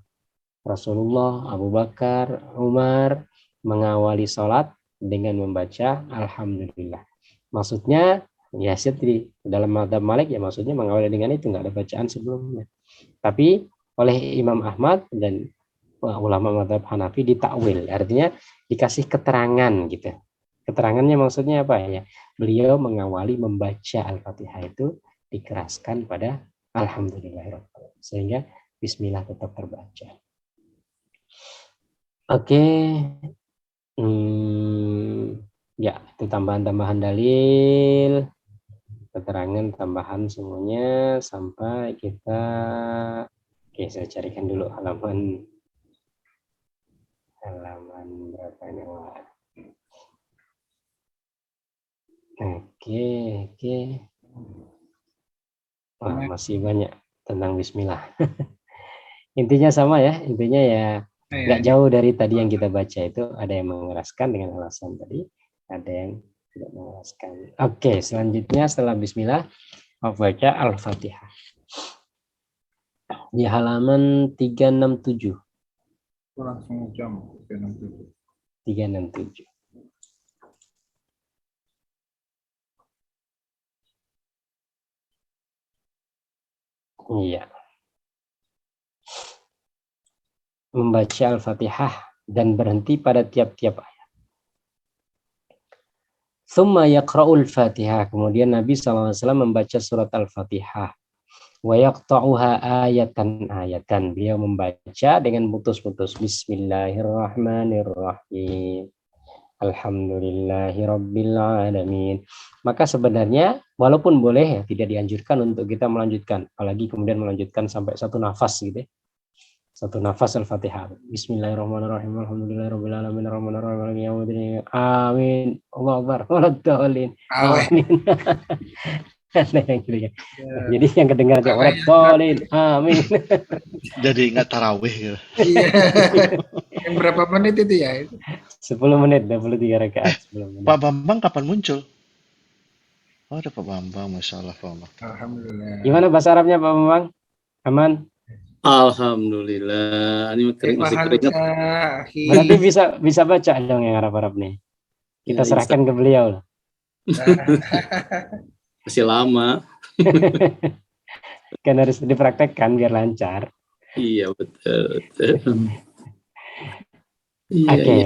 Rasulullah, Abu Bakar, Umar mengawali sholat dengan membaca Alhamdulillah. Maksudnya, ya seperti dalam mazhab Malik ya maksudnya mengawali dengan itu, nggak ada bacaan sebelumnya. Tapi oleh Imam Ahmad dan ulama mazhab Hanafi ditakwil, artinya dikasih keterangan gitu. Keterangannya maksudnya apa ya? Beliau mengawali membaca Al-Fatihah itu dikeraskan pada Alhamdulillahirrahmanirrahim. Sehingga Bismillah tetap terbaca. Oke. Ya, itu tambahan-tambahan dalil. Keterangan tambahan semuanya sampai kita. Oke, saya carikan dulu halaman berapa ini? Oke. Wah, masih banyak tentang bismillah. Intinya sama ya, intinya ya nggak jauh dari tadi yang kita baca itu, ada yang mengeraskan dengan alasan tadi, ada yang tidak mengeraskan. Oke, selanjutnya setelah bismillah baca Al-Fatihah. Di halaman 367. Langsung jam 367. 367. Iya. Membaca Al-Fatihah dan berhenti pada tiap-tiap ayat. Tsumma yaqra'ul Fatihah. Kemudian Nabi SAW membaca surat Al-Fatihah. Wa yaqta'uha ayatan. Beliau membaca dengan putus-putus. Bismillahirrahmanirrahim. Alhamdulillahirabbil alamin. Maka sebenarnya walaupun boleh ya tidak dianjurkan untuk kita melanjutkan, apalagi kemudian melanjutkan sampai satu nafas gitu ya. Satu nafas Al-Fatihah. Bismillahirrahmanirrahim. Alhamdulillahirabbil alamin arrahmanirrahim maliki yaumiddin. Amin. Allahu akbar. Waladdallin. Amin. Nah, yang gitu ya. Jadi yang kedengar aja waladdallin. Amin. Jadi ingat tarawih gitu. Iya. Yang berapa menit itu ya? 10 menit, 23 rakaat. 10 menit. Pak Bambang kapan muncul? Oh, ada Pak Bambang, Masya Allah, Pak Bambang. Alhamdulillah. Gimana bahasa Arabnya Pak Bambang? Aman? Alhamdulillah. Ini masih keringat. Berarti bisa baca dong yang Arab-Arab nih. Kita Ya, serahkan ke beliau loh. Masih lama. Kan harus dipraktekkan biar lancar. Iya, betul. Oke.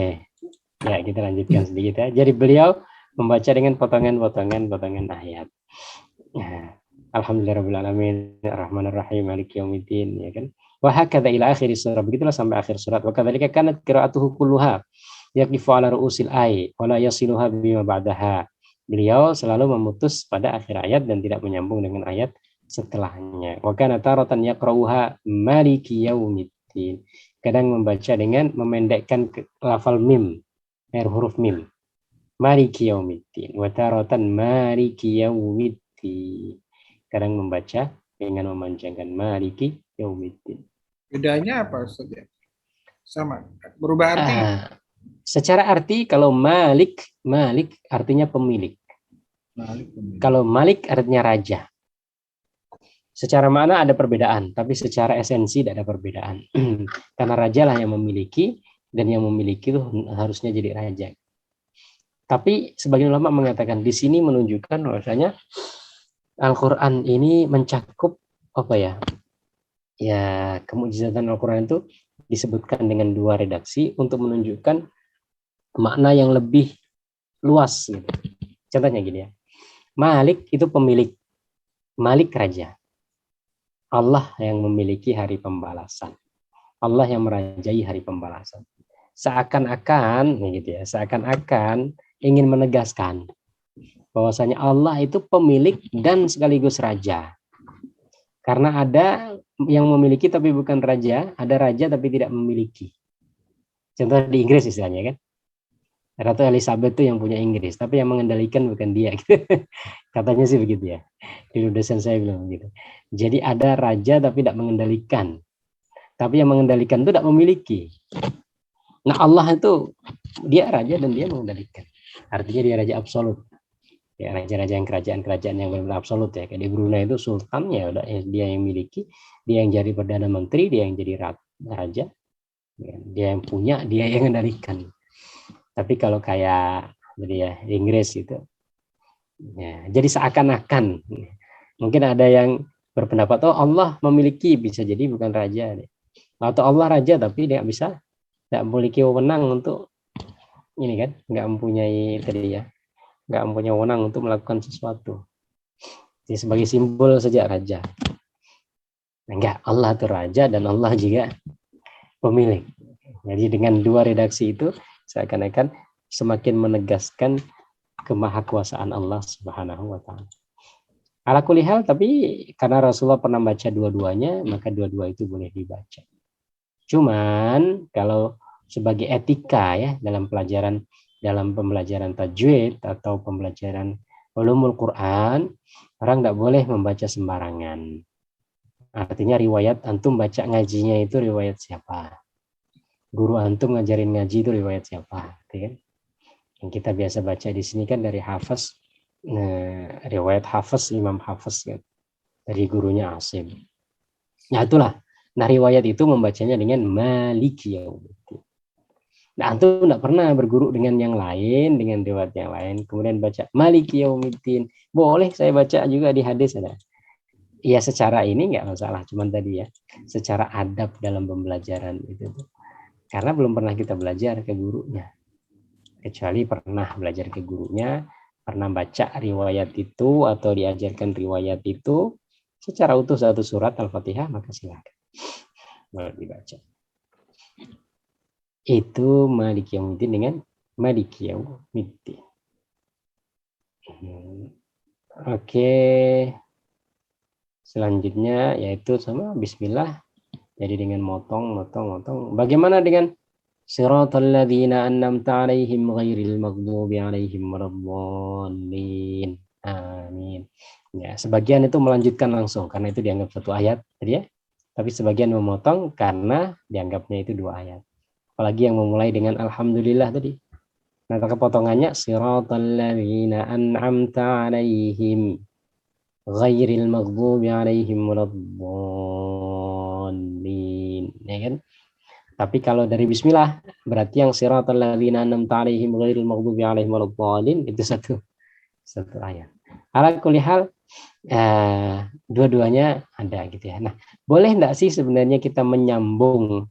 Ya, kita lanjutkan sedikit ya. Jadi beliau membaca dengan potongan-potongan ayat. Nah, Alhamdulillahirabbil alamin arrahmanirrahim maliki yaumiddin, ya kan. Wa hakadha ila akhir surah. Begitulah sampai akhir surat. Wa kadzalika kanat qira'atuhu kulluha yaqifu ala ru'usil ayat wa la yasiluha bima ba'daha. Beliau selalu memutus pada akhir ayat dan tidak menyambung dengan ayat setelahnya. Wa kana taratan yaqra'uha maliki yaumiddin. Kadang membaca dengan memendekkan lafal mim, huruf mim. Maliki yaumiddin wa taratan maliki yaumiddin. Kadang membaca dengan memanjangkan maliki yaumiddin. Bedanya apa Ustaz? Sama, berubah arti. Secara arti kalau malik artinya pemilik. Malik pemilik. Kalau Malik artinya raja. Secara makna ada perbedaan, tapi secara esensi tidak ada perbedaan. Karena raja lah yang memiliki, dan yang memiliki itu harusnya jadi raja. Tapi sebagian ulama mengatakan di sini menunjukkan bahwasanya Al-Quran ini mencakup apa ya? Ya, kemujizatan Al-Quran itu disebutkan dengan 2 redaksi untuk menunjukkan makna yang lebih luas. Gitu. Contohnya gini ya, Malik itu pemilik, Malik raja. Allah yang memiliki hari pembalasan. Allah yang merajai hari pembalasan. Seakan-akan, gitu ya, seakan-akan ingin menegaskan bahwasanya Allah itu pemilik dan sekaligus raja. Karena ada yang memiliki tapi bukan raja, ada raja tapi tidak memiliki. Contoh di Inggris istilahnya kan. Ratu Elizabeth itu yang punya Inggris, tapi yang mengendalikan bukan dia. Katanya sih begitu ya. Di dosen saya bilang begitu. Jadi ada raja tapi tidak mengendalikan. Tapi yang mengendalikan itu tidak memiliki. Nah Allah itu dia raja dan dia mengendalikan. Artinya dia raja absolut. Ya, raja-raja yang kerajaan-kerajaan yang benar-benar absolut ya. Kayak di Brunei itu sultan ya udah dia yang miliki, dia yang jadi perdana menteri, dia yang jadi raja. Dia yang punya, dia yang mengendalikan. Tapi kalau kayak jadi ya Inggris itu ya, jadi seakan-akan mungkin ada yang berpendapat oh Allah memiliki, bisa jadi bukan raja atau Allah raja tapi dia bisa tidak memiliki wewenang untuk ini kan, nggak mempunyai tadi ya, nggak mempunyai wewenang untuk melakukan sesuatu. Jadi sebagai simbol saja raja. Enggak, Allah itu raja dan Allah juga pemilik. Jadi dengan 2 redaksi itu seakan-akan semakin menegaskan kemahakuasaan Allah Subhanahu wa taala. Ala kulli hal, tapi karena Rasulullah pernah baca dua-duanya, maka dua-dua itu boleh dibaca. Cuman kalau sebagai etika ya dalam pembelajaran tajwid atau pembelajaran ulumul Quran, orang tidak boleh membaca sembarangan. Artinya riwayat antum baca ngajinya itu riwayat siapa? Guru antum ngajarin ngaji itu riwayat siapa, kan? Yang kita biasa baca di sini kan dari Hafiz, riwayat Hafiz, Imam Hafiz kan, dari gurunya Asim. Nah itulah, nah riwayat itu membacanya dengan Maliki Yaumiddin. Nah antum tidak pernah berguru dengan yang lain, dengan riwayat yang lain, kemudian baca Maliki Yaumiddin. Boleh saya baca juga di hadis ada. Ya secara ini nggak masalah, cuman tadi ya, secara adab dalam pembelajaran itu tuh. Karena belum pernah kita belajar ke gurunya. Kecuali pernah belajar ke gurunya, pernah baca riwayat itu atau diajarkan riwayat itu secara utuh satu surat Al-Fatihah, maka silakan boleh dibaca. Itu Maliki Yaumiddin dengan Maliki Yaumiddin. Oke. Selanjutnya yaitu sama Bismillah. Jadi dengan motong. Bagaimana dengan Siratal ladzina an'amta 'alaihim ghairil maghdubi 'alaihim waladdallin. Amin. Ya, sebagian itu melanjutkan langsung karena itu dianggap satu ayat tadi ya. Tapi sebagian memotong karena dianggapnya itu 2 ayat. Apalagi yang memulai dengan alhamdulillah tadi. Nah, kepotongannya siratal ladzina an'amta 'alaihim ghairil maghdubi 'alaihim waladdallin. Ya kan? Tapi kalau dari bismillah berarti yang siratal ladzina an'amta 'alaihim ghairil maghdubi 'alaihim waladdallin itu satu ayat. Ala kulli hal dua-duanya ada gitu ya. Nah, boleh enggak sih sebenarnya kita menyambung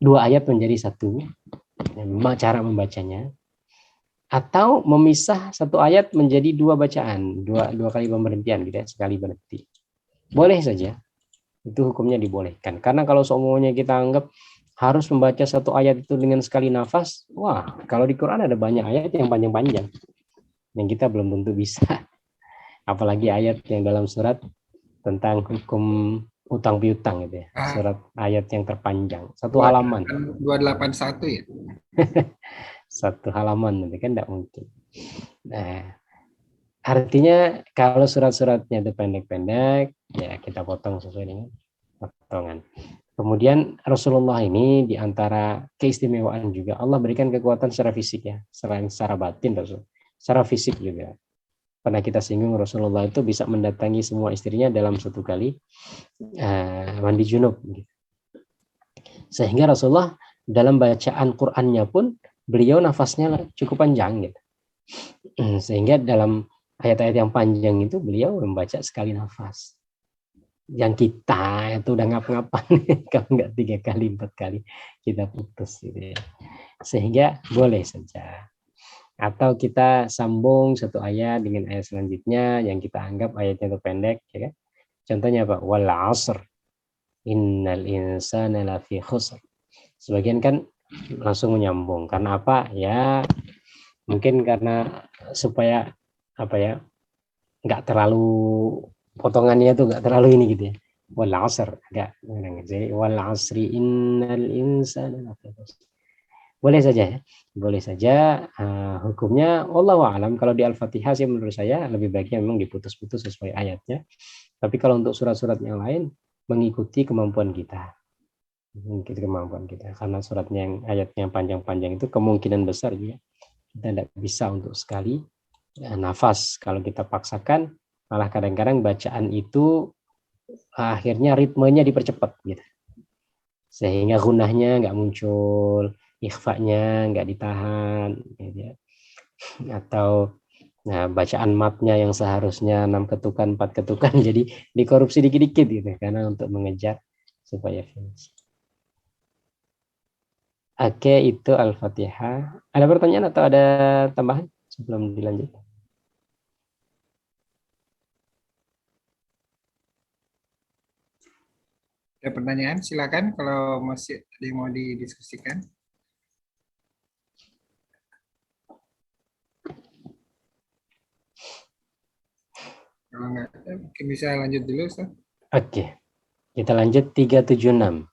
2 ayat menjadi satu cara membacanya? Atau memisah 1 ayat menjadi 2 bacaan, dua kali pemberhentian gitu ya, sekali berhenti. Boleh saja. Itu hukumnya dibolehkan. Karena kalau semuanya kita anggap harus membaca 1 ayat itu dengan sekali nafas, wah, kalau di Quran ada banyak ayat yang panjang-panjang. Yang kita belum tentu bisa. Apalagi ayat yang dalam surat tentang hukum utang piutang gitu ya. Surat ayat yang terpanjang. 1 halaman. 281 ya? 1 halaman nanti kan tidak mungkin. Nah, artinya kalau surat-suratnya itu pendek-pendek, ya kita potong sesuai dengan potongan. Kemudian Rasulullah ini diantara keistimewaan juga Allah berikan kekuatan secara fisik ya, selain secara batin Rasul, secara fisik juga. pernah kita singgung Rasulullah itu bisa mendatangi semua istrinya dalam satu kali mandi junub. Sehingga Rasulullah dalam bacaan Qur'annya pun beliau nafasnya cukup panjang gitu. Sehingga dalam ayat-ayat yang panjang itu beliau membaca sekali nafas. Yang kita itu udah ngap-ngapan kalau nggak 3 kali 4 kali kita putus gitu ya. Sehingga boleh saja. Atau kita sambung satu ayat dengan ayat selanjutnya yang kita anggap ayatnya itu pendek, ya kan? Contohnya apa? Wal 'asr innal insana lafi khusr. Sebagian kan langsung menyambung. Karena apa? Ya mungkin karena supaya apa ya? Nggak terlalu potongannya tuh nggak terlalu ini gitu ya. Wal 'asr agak jadi wal 'asri innal insana lafi khusr. Boleh saja ya. Boleh saja hukumnya wallahu a'lam. Kalau di Al-Fatihah sih menurut saya lebih baiknya memang diputus-putus sesuai ayatnya. Tapi kalau untuk surat-surat yang lain mengikuti kemampuan kita. Mengikuti kemampuan kita. Karena suratnya yang ayatnya panjang-panjang itu kemungkinan besar juga kita tidak bisa untuk sekali nafas. Kalau kita paksakan malah kadang-kadang bacaan itu akhirnya ritmenya dipercepat gitu. Sehingga gunahnya nggak muncul, ikhfanya nggak ditahan, gitu ya. Atau bacaan matnya yang seharusnya 6 ketukan, 4 ketukan jadi dikorupsi dikit-dikit gitu karena untuk mengejar supaya finish. Oke, itu Al-Fatihah. Ada pertanyaan atau ada tambahan sebelum dilanjut? Ada pertanyaan? Silakan kalau masih ada yang mau didiskusikan. Kalau nggak ada, mungkin bisa lanjut dulu, Ustaz. Oke, kita lanjut 376.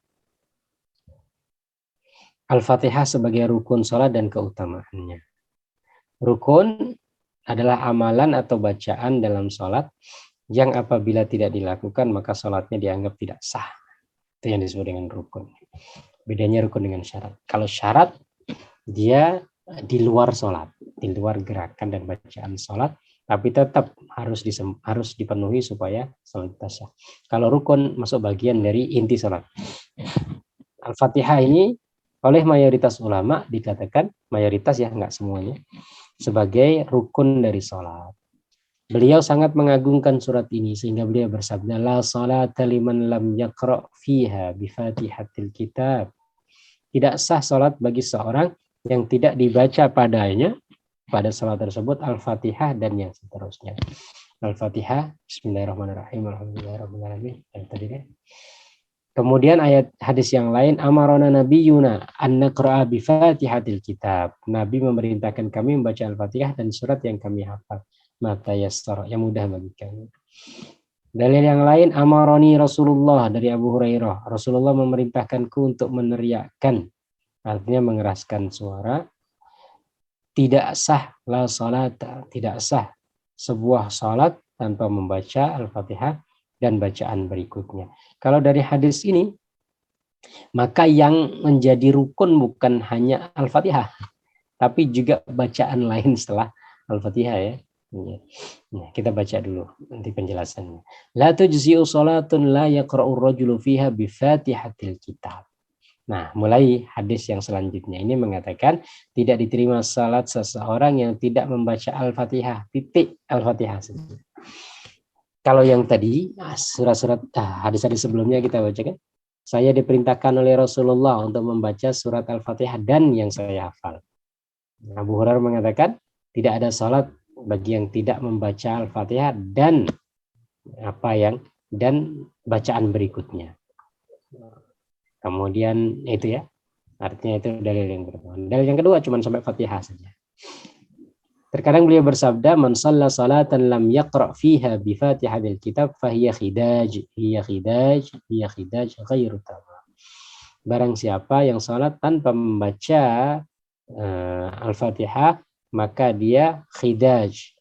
Al-Fatihah sebagai rukun sholat dan keutamaannya. Rukun adalah amalan atau bacaan dalam sholat yang apabila tidak dilakukan maka sholatnya dianggap tidak sah. Itu yang disebut dengan rukun. Bedanya rukun dengan syarat. Kalau syarat dia di luar sholat, di luar gerakan dan bacaan sholat, tapi tetap harus dipenuhi supaya sholat sah. Kalau rukun masuk bagian dari inti sholat. Al-Fatihah ini oleh mayoritas ulama dikatakan, mayoritas ya nggak semuanya, sebagai rukun dari sholat. Beliau sangat mengagungkan surat ini sehingga beliau bersabda, la sholata liman lam yaqra' fiha bifatihatil kitab. Tidak sah sholat bagi seorang yang tidak dibaca padanya pada sholat tersebut Al-Fatihah dan yang seterusnya. Al-Fatihah, Bismillahirrahmanirrahim, Alhamdulillahirrahmanirrahim. Yang tadi kan. Kemudian ayat hadis yang lain, amarona nabiyuna an naqra'a bi fatihatil kitab. Nabi memerintahkan kami membaca Al-Fatihah dan surat yang kami hafal. Mata yassara, yang mudah bagi kami. Dalil yang lain, amaroni Rasulullah dari Abu Hurairah. Rasulullah memerintahkanku untuk meneriakkan, artinya mengeraskan suara. Tidak sah la salata, tidak sah sebuah salat tanpa membaca Al-Fatihah dan bacaan berikutnya. Kalau dari hadis ini, maka yang menjadi rukun bukan hanya Al-Fatihah, tapi juga bacaan lain setelah Al-Fatihah ya. Nah, kita baca dulu nanti penjelasannya. La tujzi'u salatun la yaqra'ur rajulu fiha bi fatihatil kitab. Nah, mulai hadis yang selanjutnya ini mengatakan tidak diterima salat seseorang yang tidak membaca Al-Fatihah. Titik Al-Fatihah. Kalau yang tadi surat-surat hadis-hadis sebelumnya kita bacakan, saya diperintahkan oleh Rasulullah untuk membaca surat Al-Fatihah dan yang saya hafal. Abu Hurairah mengatakan tidak ada salat bagi yang tidak membaca Al-Fatihah dan bacaan berikutnya. Kemudian itu ya, artinya itu dalil yang pertama. Dalil yang kedua cuma sampai Fatihah saja. Terkadang beliau bersabda, man shalla salatan lam yaqra' fiha bi Fatihatil kitab fahiya khidaj, hiya khidaj ghairu tamam. Barang siapa yang salat tanpa membaca Al-Fatihah, maka dia khidaj,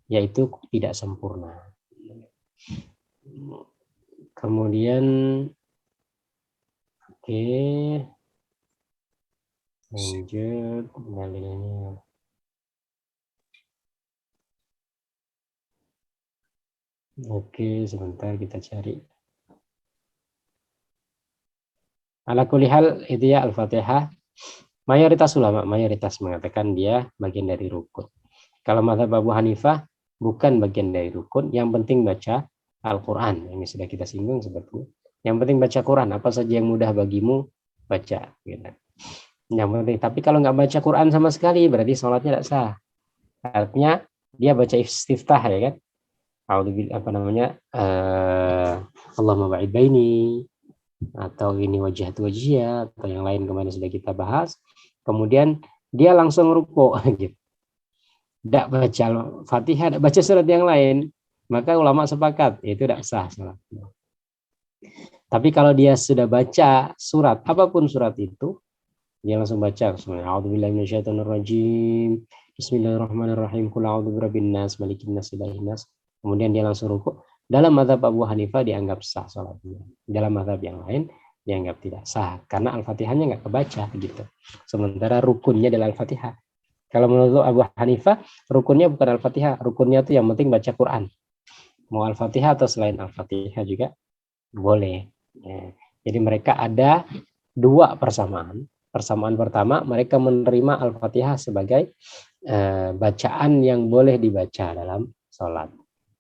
yaitu tidak sempurna. Kemudian lanjut dalilnya. Oke, sebentar kita cari. Ala kulli hal itu ya Al-Fatihah. Mayoritas ulama mengatakan dia bagian dari rukun. Kalau mazhab Abu Hanifah bukan bagian dari rukun, yang penting baca Al-Qur'an. Ini sudah kita singgung sebetulnya. Yang penting baca Quran, apa saja yang mudah bagimu baca gitu. Yang penting, tapi kalau nggak baca Quran sama sekali berarti sholatnya tidak sah. Artinya dia baca istiftah ya kan. Apa namanya? Allahumma ba'id baini, atau ini wajhiyah atau yang lain kemarin sudah kita bahas. Kemudian dia langsung ruku gitu. Tidak baca Fatihah, tidak baca surat yang lain, maka ulama sepakat itu tidak sah salatnya. Tapi kalau dia sudah baca surat apapun surat itu, dia langsung baca A'udzubillahi minasyaitonirrajim, Bismillahirrahmanirrahim, Qul a'udzu birabbin nas, malikin nas, ilahin nas. Kemudian dia langsung ruku. Dalam mazhab Abu Hanifah dianggap sah salatnya. Dalam mazhab yang lain dianggap tidak sah karena Al-Fatihahnya nggak kebaca gitu. Sementara rukunnya adalah Al-Fatihah. Kalau menurut Abu Hanifah, rukunnya bukan Al-Fatihah, rukunnya itu yang penting baca Quran. Mau Al-Fatihah atau selain Al-Fatihah juga boleh. Ya. Jadi mereka ada dua persamaan. Persamaan pertama, mereka menerima Al-Fatihah sebagai bacaan yang boleh dibaca dalam sholat.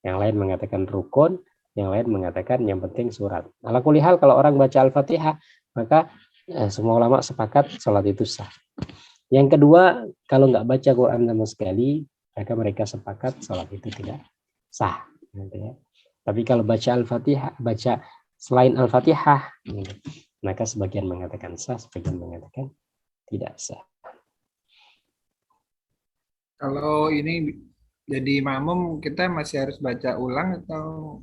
Yang lain mengatakan rukun, yang lain mengatakan yang penting surat. Ala kulli hal kalau orang baca Al-Fatihah, maka semua ulama sepakat sholat itu sah. Yang kedua, kalau nggak baca Quran sama sekali, mereka sepakat sholat itu tidak sah. Tapi kalau baca Al-Fatihah, baca selain Al-Fatihah, maka sebagian mengatakan sah, sebagian mengatakan tidak sah. Kalau ini jadi makmum, kita masih harus baca ulang atau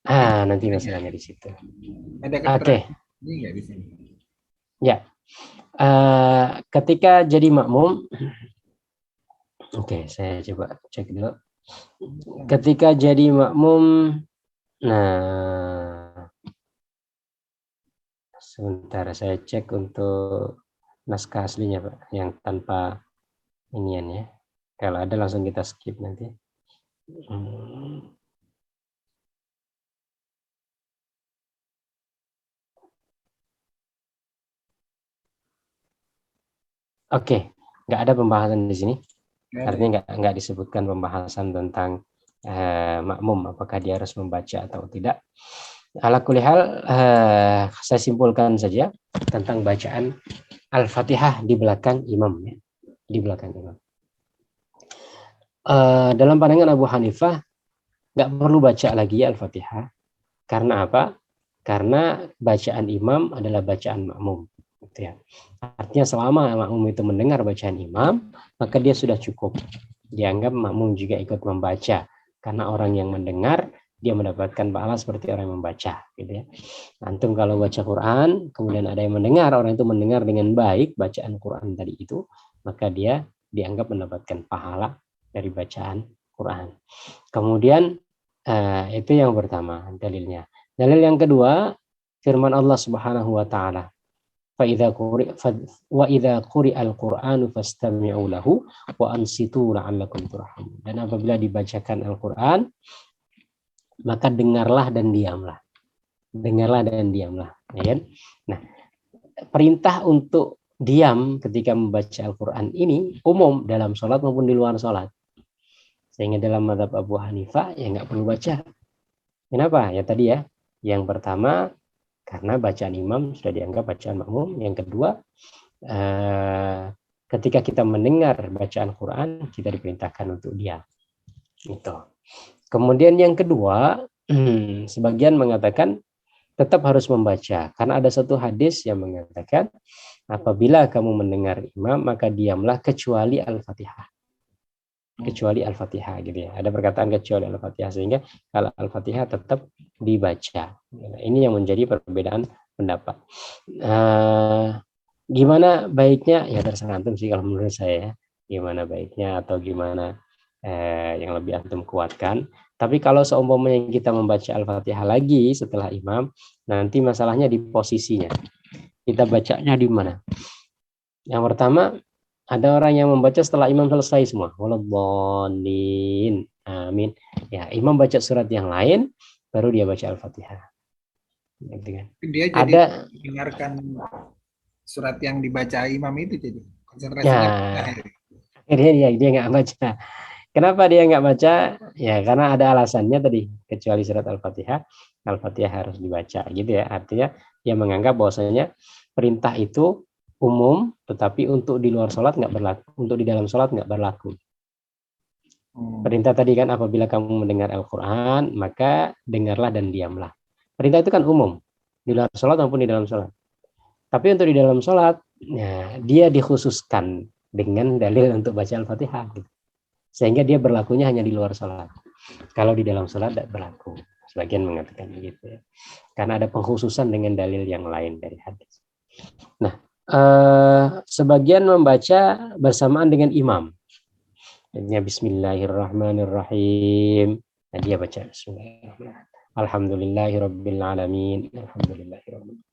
Nanti masalahnya di situ. ada Oke. Ini nggak di sini? Ya. Ketika jadi makmum, oke, saya coba cek dulu. Ketika jadi makmum, nah, sebentar saya cek untuk naskah aslinya Pak, yang tanpa inian ya. Kalau ada langsung kita skip nanti. Oke, nggak ada pembahasan di sini. Artinya nggak disebutkan pembahasan tentang makmum, apakah dia harus membaca atau tidak. Ala kulli hal, saya simpulkan saja tentang bacaan Al-Fatihah di belakang imam. Ya. Di belakang imam. Dalam pandangan Abu Hanifah, nggak perlu baca lagi Al-Fatihah. Karena apa? Karena bacaan imam adalah bacaan makmum. Gitu ya. Artinya selama makmum itu mendengar bacaan imam, maka dia sudah cukup. Dianggap makmum juga ikut membaca. Karena orang yang mendengar, dia mendapatkan pahala seperti orang yang membaca. Gitu ya. Antum kalau baca Quran, kemudian ada yang mendengar, orang itu mendengar dengan baik bacaan Quran tadi itu, maka dia dianggap mendapatkan pahala dari bacaan Quran. Kemudian itu yang pertama dalilnya. Dalil yang kedua, firman Allah Subhanahu wa taala, wa idza quri'a al-Qur'anu fastami'u lahu wa ansitu la'allakum turhamun. Dan apabila dibacakan Al-Qur'an, maka dengarlah dan diamlah. Dengarlah dan diamlah, ya kan? Nah, perintah untuk diam ketika membaca Al-Qur'an ini umum dalam sholat maupun di luar sholat. Sehingga dalam mazhab Abu Hanifah ya nggak perlu baca. Kenapa? Ya tadi ya. Yang pertama karena bacaan imam sudah dianggap bacaan makmum. Yang kedua, ketika kita mendengar bacaan Quran, kita diperintahkan untuk diam. Gitu. Kemudian yang kedua, sebagian mengatakan tetap harus membaca. Karena ada satu hadis yang mengatakan, apabila kamu mendengar imam, maka diamlah kecuali Al-Fatihah. Kecuali Al-Fatihah gitu ya. Ada perkataan kecuali Al-Fatihah, sehingga kalau Al-Fatihah tetap dibaca. Ini yang menjadi perbedaan pendapat. Gimana baiknya? Ya terserah antum sih kalau menurut saya. Gimana baiknya atau gimana yang lebih antum kuatkan. Tapi kalau seumpamanya kita membaca Al-Fatihah lagi setelah imam, nanti masalahnya di posisinya. Kita bacanya di mana? Yang pertama, Ada orang yang membaca setelah imam selesai semua. Waladhdallin. Amin. Ya, imam baca surat yang lain, baru dia baca Al-Fatihah. Gitu kan. Dia jadi Ada, mendengarkan surat yang dibaca imam itu, jadi konsentrasinya pindah ya, ya. akhirnya dia nggak baca. Kenapa dia nggak baca? Ya, karena ada alasannya tadi. Kecuali surat Al-Fatihah, Al-Fatihah harus dibaca, gitu ya. Artinya dia menganggap bahwasanya perintah itu umum, tetapi untuk di luar sholat nggak berlaku, untuk di dalam sholat nggak berlaku. Perintah tadi kan apabila kamu mendengar Al-Quran, maka dengarlah dan diamlah. Perintah itu kan umum, di luar sholat maupun di dalam sholat. Tapi untuk di dalam sholat, ya, dia dikhususkan dengan dalil untuk baca Al-Fatihah. Gitu. Sehingga dia berlakunya hanya di luar sholat. Kalau di dalam sholat tidak berlaku. Sebagian mengatakan begitu ya. Karena ada pengkhususan dengan dalil yang lain dari hadis. Nah, sebagian membaca bersamaan dengan imam. Jadinya Bismillahirrahmanirrahim. Nah, dia baca Bismillahirrahmanirrahim. Alhamdulillahirrabbilalamin. Alhamdulillahirabbil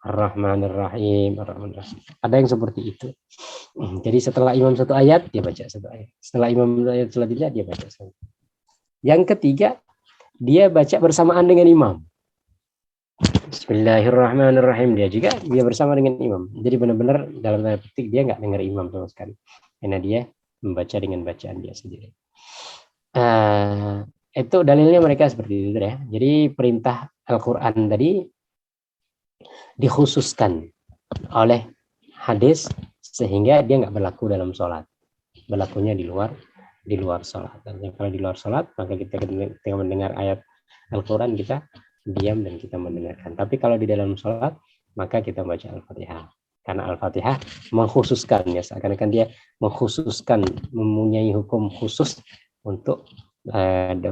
Ar-Rahmanir-Rahim. Ar-Rahmanir-Rahim. Ada yang seperti itu. Jadi setelah imam satu ayat, dia baca satu ayat. Setelah imam ayat selanjutnya, dia baca satu. Yang ketiga, dia baca bersamaan dengan imam. Bismillahirrahmanirrahim. Dia bersama dengan imam. Jadi benar-benar dalam tanda petik dia nggak dengar imam sama sekali. Karena dia membaca dengan bacaan dia sendiri. Itu dalilnya mereka seperti itu ya. Jadi perintah Al-Quran tadi dikhususkan oleh hadis sehingga dia nggak berlaku dalam sholat, berlakunya di luar sholat. Dan kalau di luar sholat maka kita ketika mendengar ayat Al-Quran kita diam dan kita mendengarkan. Tapi kalau di dalam sholat maka kita baca Al-Fatihah. Karena Al-Fatihah mengkhususkan ya, seakan-akan dia mengkhususkan, mempunyai hukum khusus untuk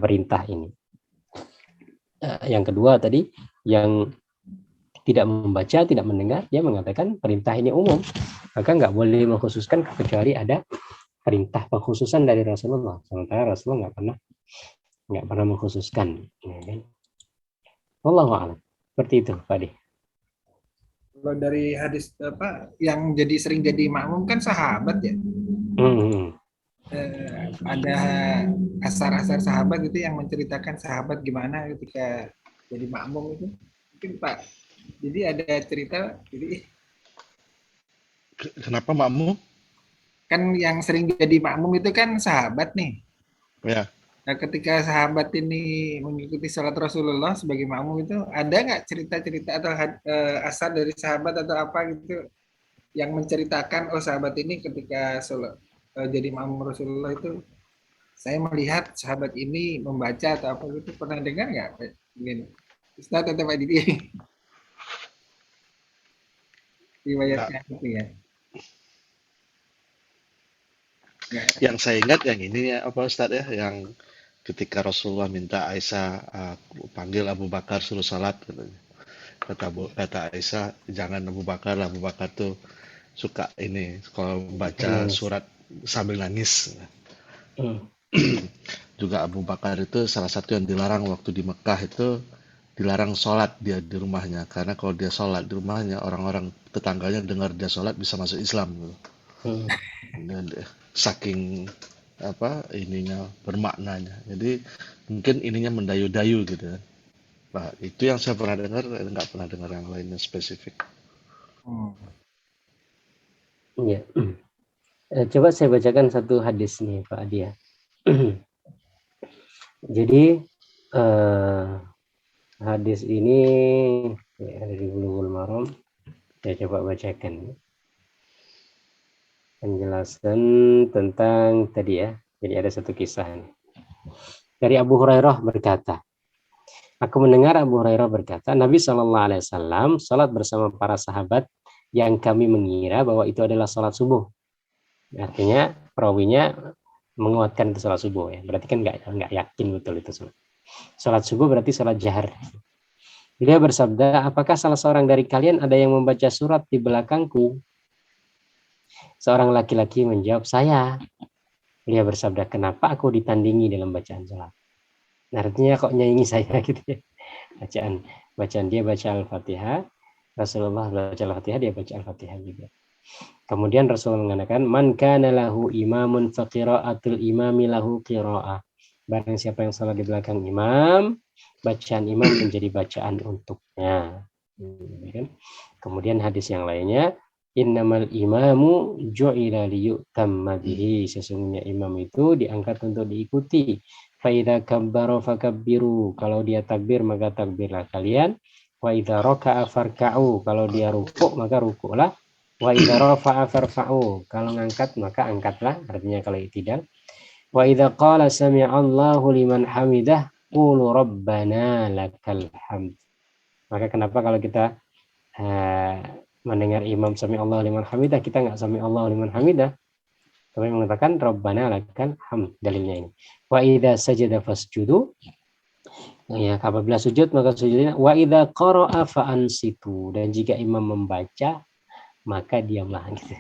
perintah ini. Yang kedua tadi yang tidak membaca, tidak mendengar, dia mengatakan perintah ini umum, maka nggak boleh mengkhususkan kecuali ada perintah pengkhususan dari Rasulullah. Sementara Rasulullah nggak pernah mengkhususkan. Wallahu a'lam. Seperti itu, Pak Adi. Kalau dari hadis yang sering jadi makmum kan sahabat ya. Ada asar-asar sahabat itu yang menceritakan sahabat gimana ketika jadi makmum itu. Mungkin Pak, jadi ada cerita, jadi Kenapa makmum? kan yang sering jadi makmum itu kan sahabat nih. Ya. Nah, ketika sahabat ini mengikuti salat Rasulullah sebagai makmum itu, ada nggak cerita-cerita atau asar dari sahabat atau apa gitu yang menceritakan, oh sahabat ini ketika jadi makmum Rasulullah itu, saya melihat sahabat ini membaca atau apa gitu, pernah dengar nggak? Mungkin Ustaz atau Pak Didi? Riwayatnya itu ya. Yang saya ingat yang ini ya apa Ustaz ya, yang ketika Rasulullah minta Aisyah panggil Abu Bakar suruh salat katanya. Kata Aisyah, jangan Abu Bakar tuh suka ini kalau baca surat sambil nangis. Juga Abu Bakar itu salah satu yang dilarang waktu di Mekah, itu dilarang sholat dia di rumahnya, karena kalau dia sholat di rumahnya orang-orang tetangganya dengar dia sholat bisa masuk Islam gitu. Dan saking ininya bermaknanya, jadi mungkin ininya mendayu-dayu gitu kan. Nah, itu yang saya pernah dengar, nggak pernah dengar yang lainnya spesifik. Iya. Coba saya bacakan satu hadis nih Pak Adi ya. Jadi hadis ini ya, dari Bulughul Maram. Saya coba bacakan penjelasan tentang tadi ya. Jadi ada satu kisah nih. Dari Abu Hurairah berkata, aku mendengar Abu Hurairah berkata, Nabi SAW salat bersama para sahabat yang kami mengira bahwa itu adalah salat subuh. Artinya perawinya menguatkan itu salat subuh ya. Berarti kan nggak yakin betul itu salat. Salat subuh berarti salat jahar. Dia bersabda, apakah salah seorang dari kalian ada yang membaca surat di belakangku? Seorang laki-laki menjawab, saya. Dia bersabda, kenapa aku ditandingi dalam bacaan salat? Nah, artinya kok nyanyi saya gitu ya. Bacaan dia baca Al-Fatihah, Rasulullah baca Al-Fatihah, dia baca Al-Fatihah juga. Kemudian Rasul mengatakan, man kana lahu imamun fa qira'atul imami lahu qira'ah. Barang siapa yang salat di belakang imam, bacaan imam menjadi bacaan untuknya. Kemudian hadis yang lainnya, innamal imamu ju'ila liyutamma bihi. Sesungguhnya imam itu diangkat untuk diikuti. Fa idza kabbara fakabbiru. Kalau dia takbir maka takbirlah kalian. Wa idza raka'a farka'u. Kalau dia rukuk maka rukuklah. Wa idza rafa'a farfa'u. Kalau ngangkat maka angkatlah, artinya kalau tidak. Wa idza qala sami'allahu liman hamidah qulu rabbana lakal hamd. Maka kenapa kalau kita mendengar imam sami'allahu liman hamidah, kita enggak sami'allahu liman hamidah, tapi mengatakan rabbana lakal hamd, dalilnya ini. Wa idza sajada fasjudu. Ya, apabila sujud maka sujudnya. Wa idza qara'a fa ansitu. Dan jika imam membaca maka diamlah gitu.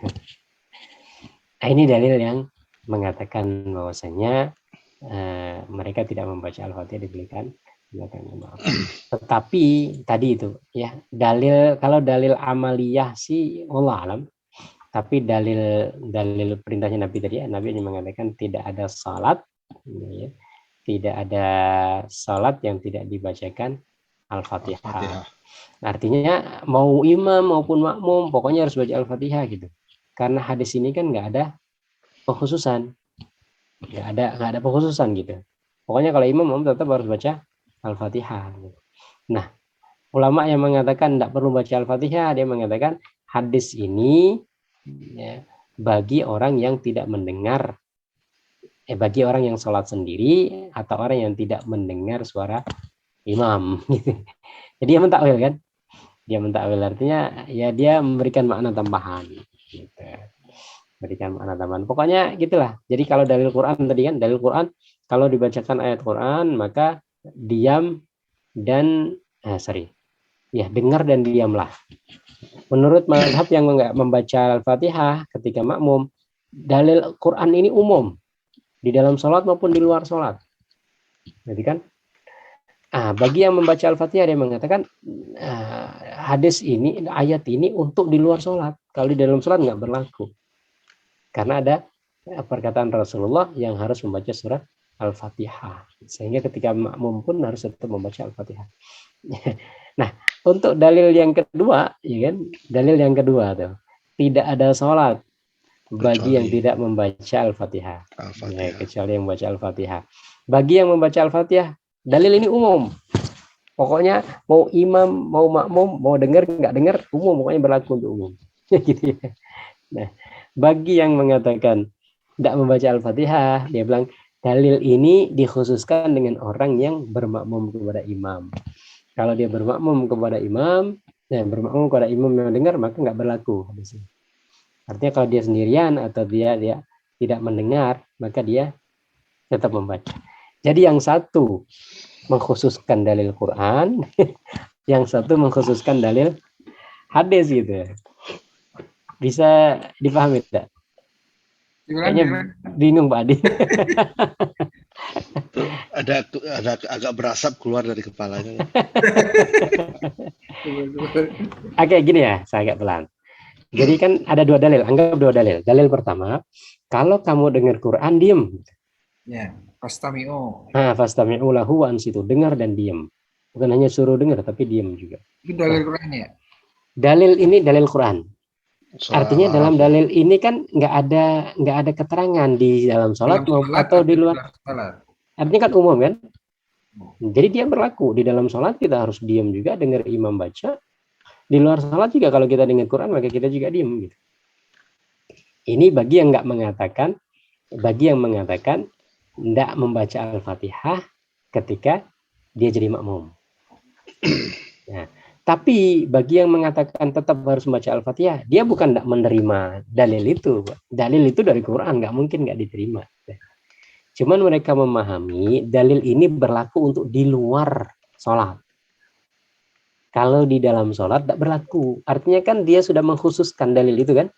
Nah, ini dalil yang mengatakan bahwasanya mereka tidak membaca Al-Fatihah di belakang imam. Tetapi tadi itu ya, dalil, kalau dalil amaliyah sih wallah alam. Tapi dalil perintahnya Nabi tadi, Nabi hanya mengatakan tidak ada salat ya, tidak ada salat yang tidak dibacakan Al-Fatihah. Artinya mau imam maupun makmum pokoknya harus baca Al-Fatihah gitu. Karena hadis ini kan nggak ada pengkhususan, nggak ada pengkhususan gitu. Pokoknya kalau imam tetap harus baca Al-Fatihah. Nah, ulama yang mengatakan tidak perlu baca Al-Fatihah, dia mengatakan hadis ini ya, bagi orang yang tidak mendengar, bagi orang yang sholat sendiri atau orang yang tidak mendengar suara imam. Jadi dia mentakwil kan? Dia mentakwil artinya ya dia memberikan makna tambahan. Gitu. Berikan makna tambahan. Pokoknya gitulah. Jadi kalau dalil Quran tadi kan, dalil Quran kalau dibacakan ayat Quran maka diam dan dengar dan diamlah. Menurut mazhab yang enggak membaca Al-Fatihah ketika makmum, dalil Quran ini umum di dalam sholat maupun di luar sholat. Jadi kan, bagi yang membaca Al-Fatihah dia mengatakan hadis ini, ayat ini untuk di luar sholat. Kalau di dalam sholat nggak berlaku. Karena ada perkataan Rasulullah yang harus membaca surat Al-Fatihah. Sehingga ketika makmum pun harus tetap membaca Al-Fatihah. Nah, untuk dalil yang kedua, ya kan? Dalil yang kedua tuh, tidak ada sholat bagi yang tidak membaca Al-Fatihah. Ya, kecuali yang membaca Al-Fatihah. Bagi yang membaca Al-Fatihah, dalil ini umum. Pokoknya mau imam, mau makmum, mau dengar, nggak dengar, umum. Pokoknya berlaku untuk umum. Gitu ya. Nah, bagi yang mengatakan tidak membaca Al-Fatihah, dia bilang dalil ini dikhususkan dengan orang yang bermakmum kepada imam. Kalau dia bermakmum kepada imam, bermakmum kepada imam yang dengar, maka nggak berlaku. Artinya kalau dia sendirian atau dia tidak mendengar, maka dia tetap membaca. Jadi yang satu mengkhususkan dalil Quran, yang satu mengkhususkan dalil hadis gitu. Bisa dipahami tidak? Kayaknya bingung Pak Adi. Ada agak berasap keluar dari kepalanya. Oke, gini ya, saya agak pelan. Jadi kan ada dua dalil, anggap dua dalil. Dalil pertama, kalau kamu dengar Quran, diam. Ya, fastami'u. Fastami'u lahu wa ansitu, dengar dan diam. Bukan hanya suruh dengar, tapi diam juga. Itu dalil Quran ya? Dalil ini dalil Quran. Artinya dalam dalil ini kan nggak ada keterangan di dalam sholat atau di luar. Artinya kan umum kan. Jadi dia berlaku di dalam sholat kita harus diam juga dengar imam baca. Di luar sholat juga kalau kita dengar Quran maka kita juga diam gitu. Ini bagi yang mengatakan tidak membaca Al-Fatihah ketika dia jadi makmum. Nah, tapi bagi yang mengatakan tetap harus membaca Al-Fatihah, dia bukan tidak menerima dalil itu. Dalil itu dari Quran, nggak mungkin nggak diterima. Cuman mereka memahami dalil ini berlaku untuk di luar sholat. Kalau di dalam sholat tidak berlaku. Artinya kan dia sudah mengkhususkan dalil itu kan.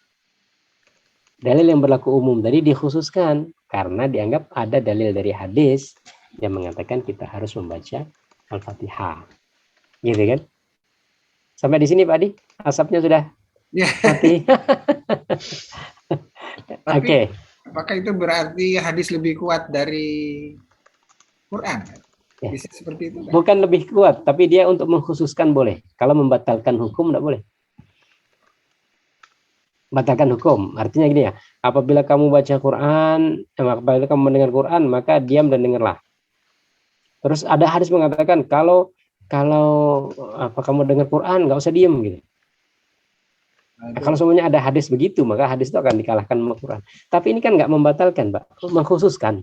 Dalil yang berlaku umum tadi dikhususkan karena dianggap ada dalil dari hadis yang mengatakan kita harus membaca Al-Fatihah. Gitu kan? Sampai di sini Pak Adi, asapnya sudah Ya, Tapi tapi oke, apakah itu berarti hadis lebih kuat dari Quran? ya. Bisa seperti itu kan? Bukan lebih kuat, tapi dia untuk mengkhususkan boleh. Kalau membatalkan hukum tidak boleh. Batalkan hukum, artinya gini ya. Apabila kamu baca Quran, apabila kamu mendengar Quran, maka diam dan dengarlah. Terus ada hadis mengatakan kalau apa kamu dengar Quran nggak usah diem gitu. Nah, Nah, itu kalau semuanya ada hadis begitu, maka hadis itu akan dikalahkan sama Quran. Tapi ini kan nggak membatalkan, Pak, mengkhususkan,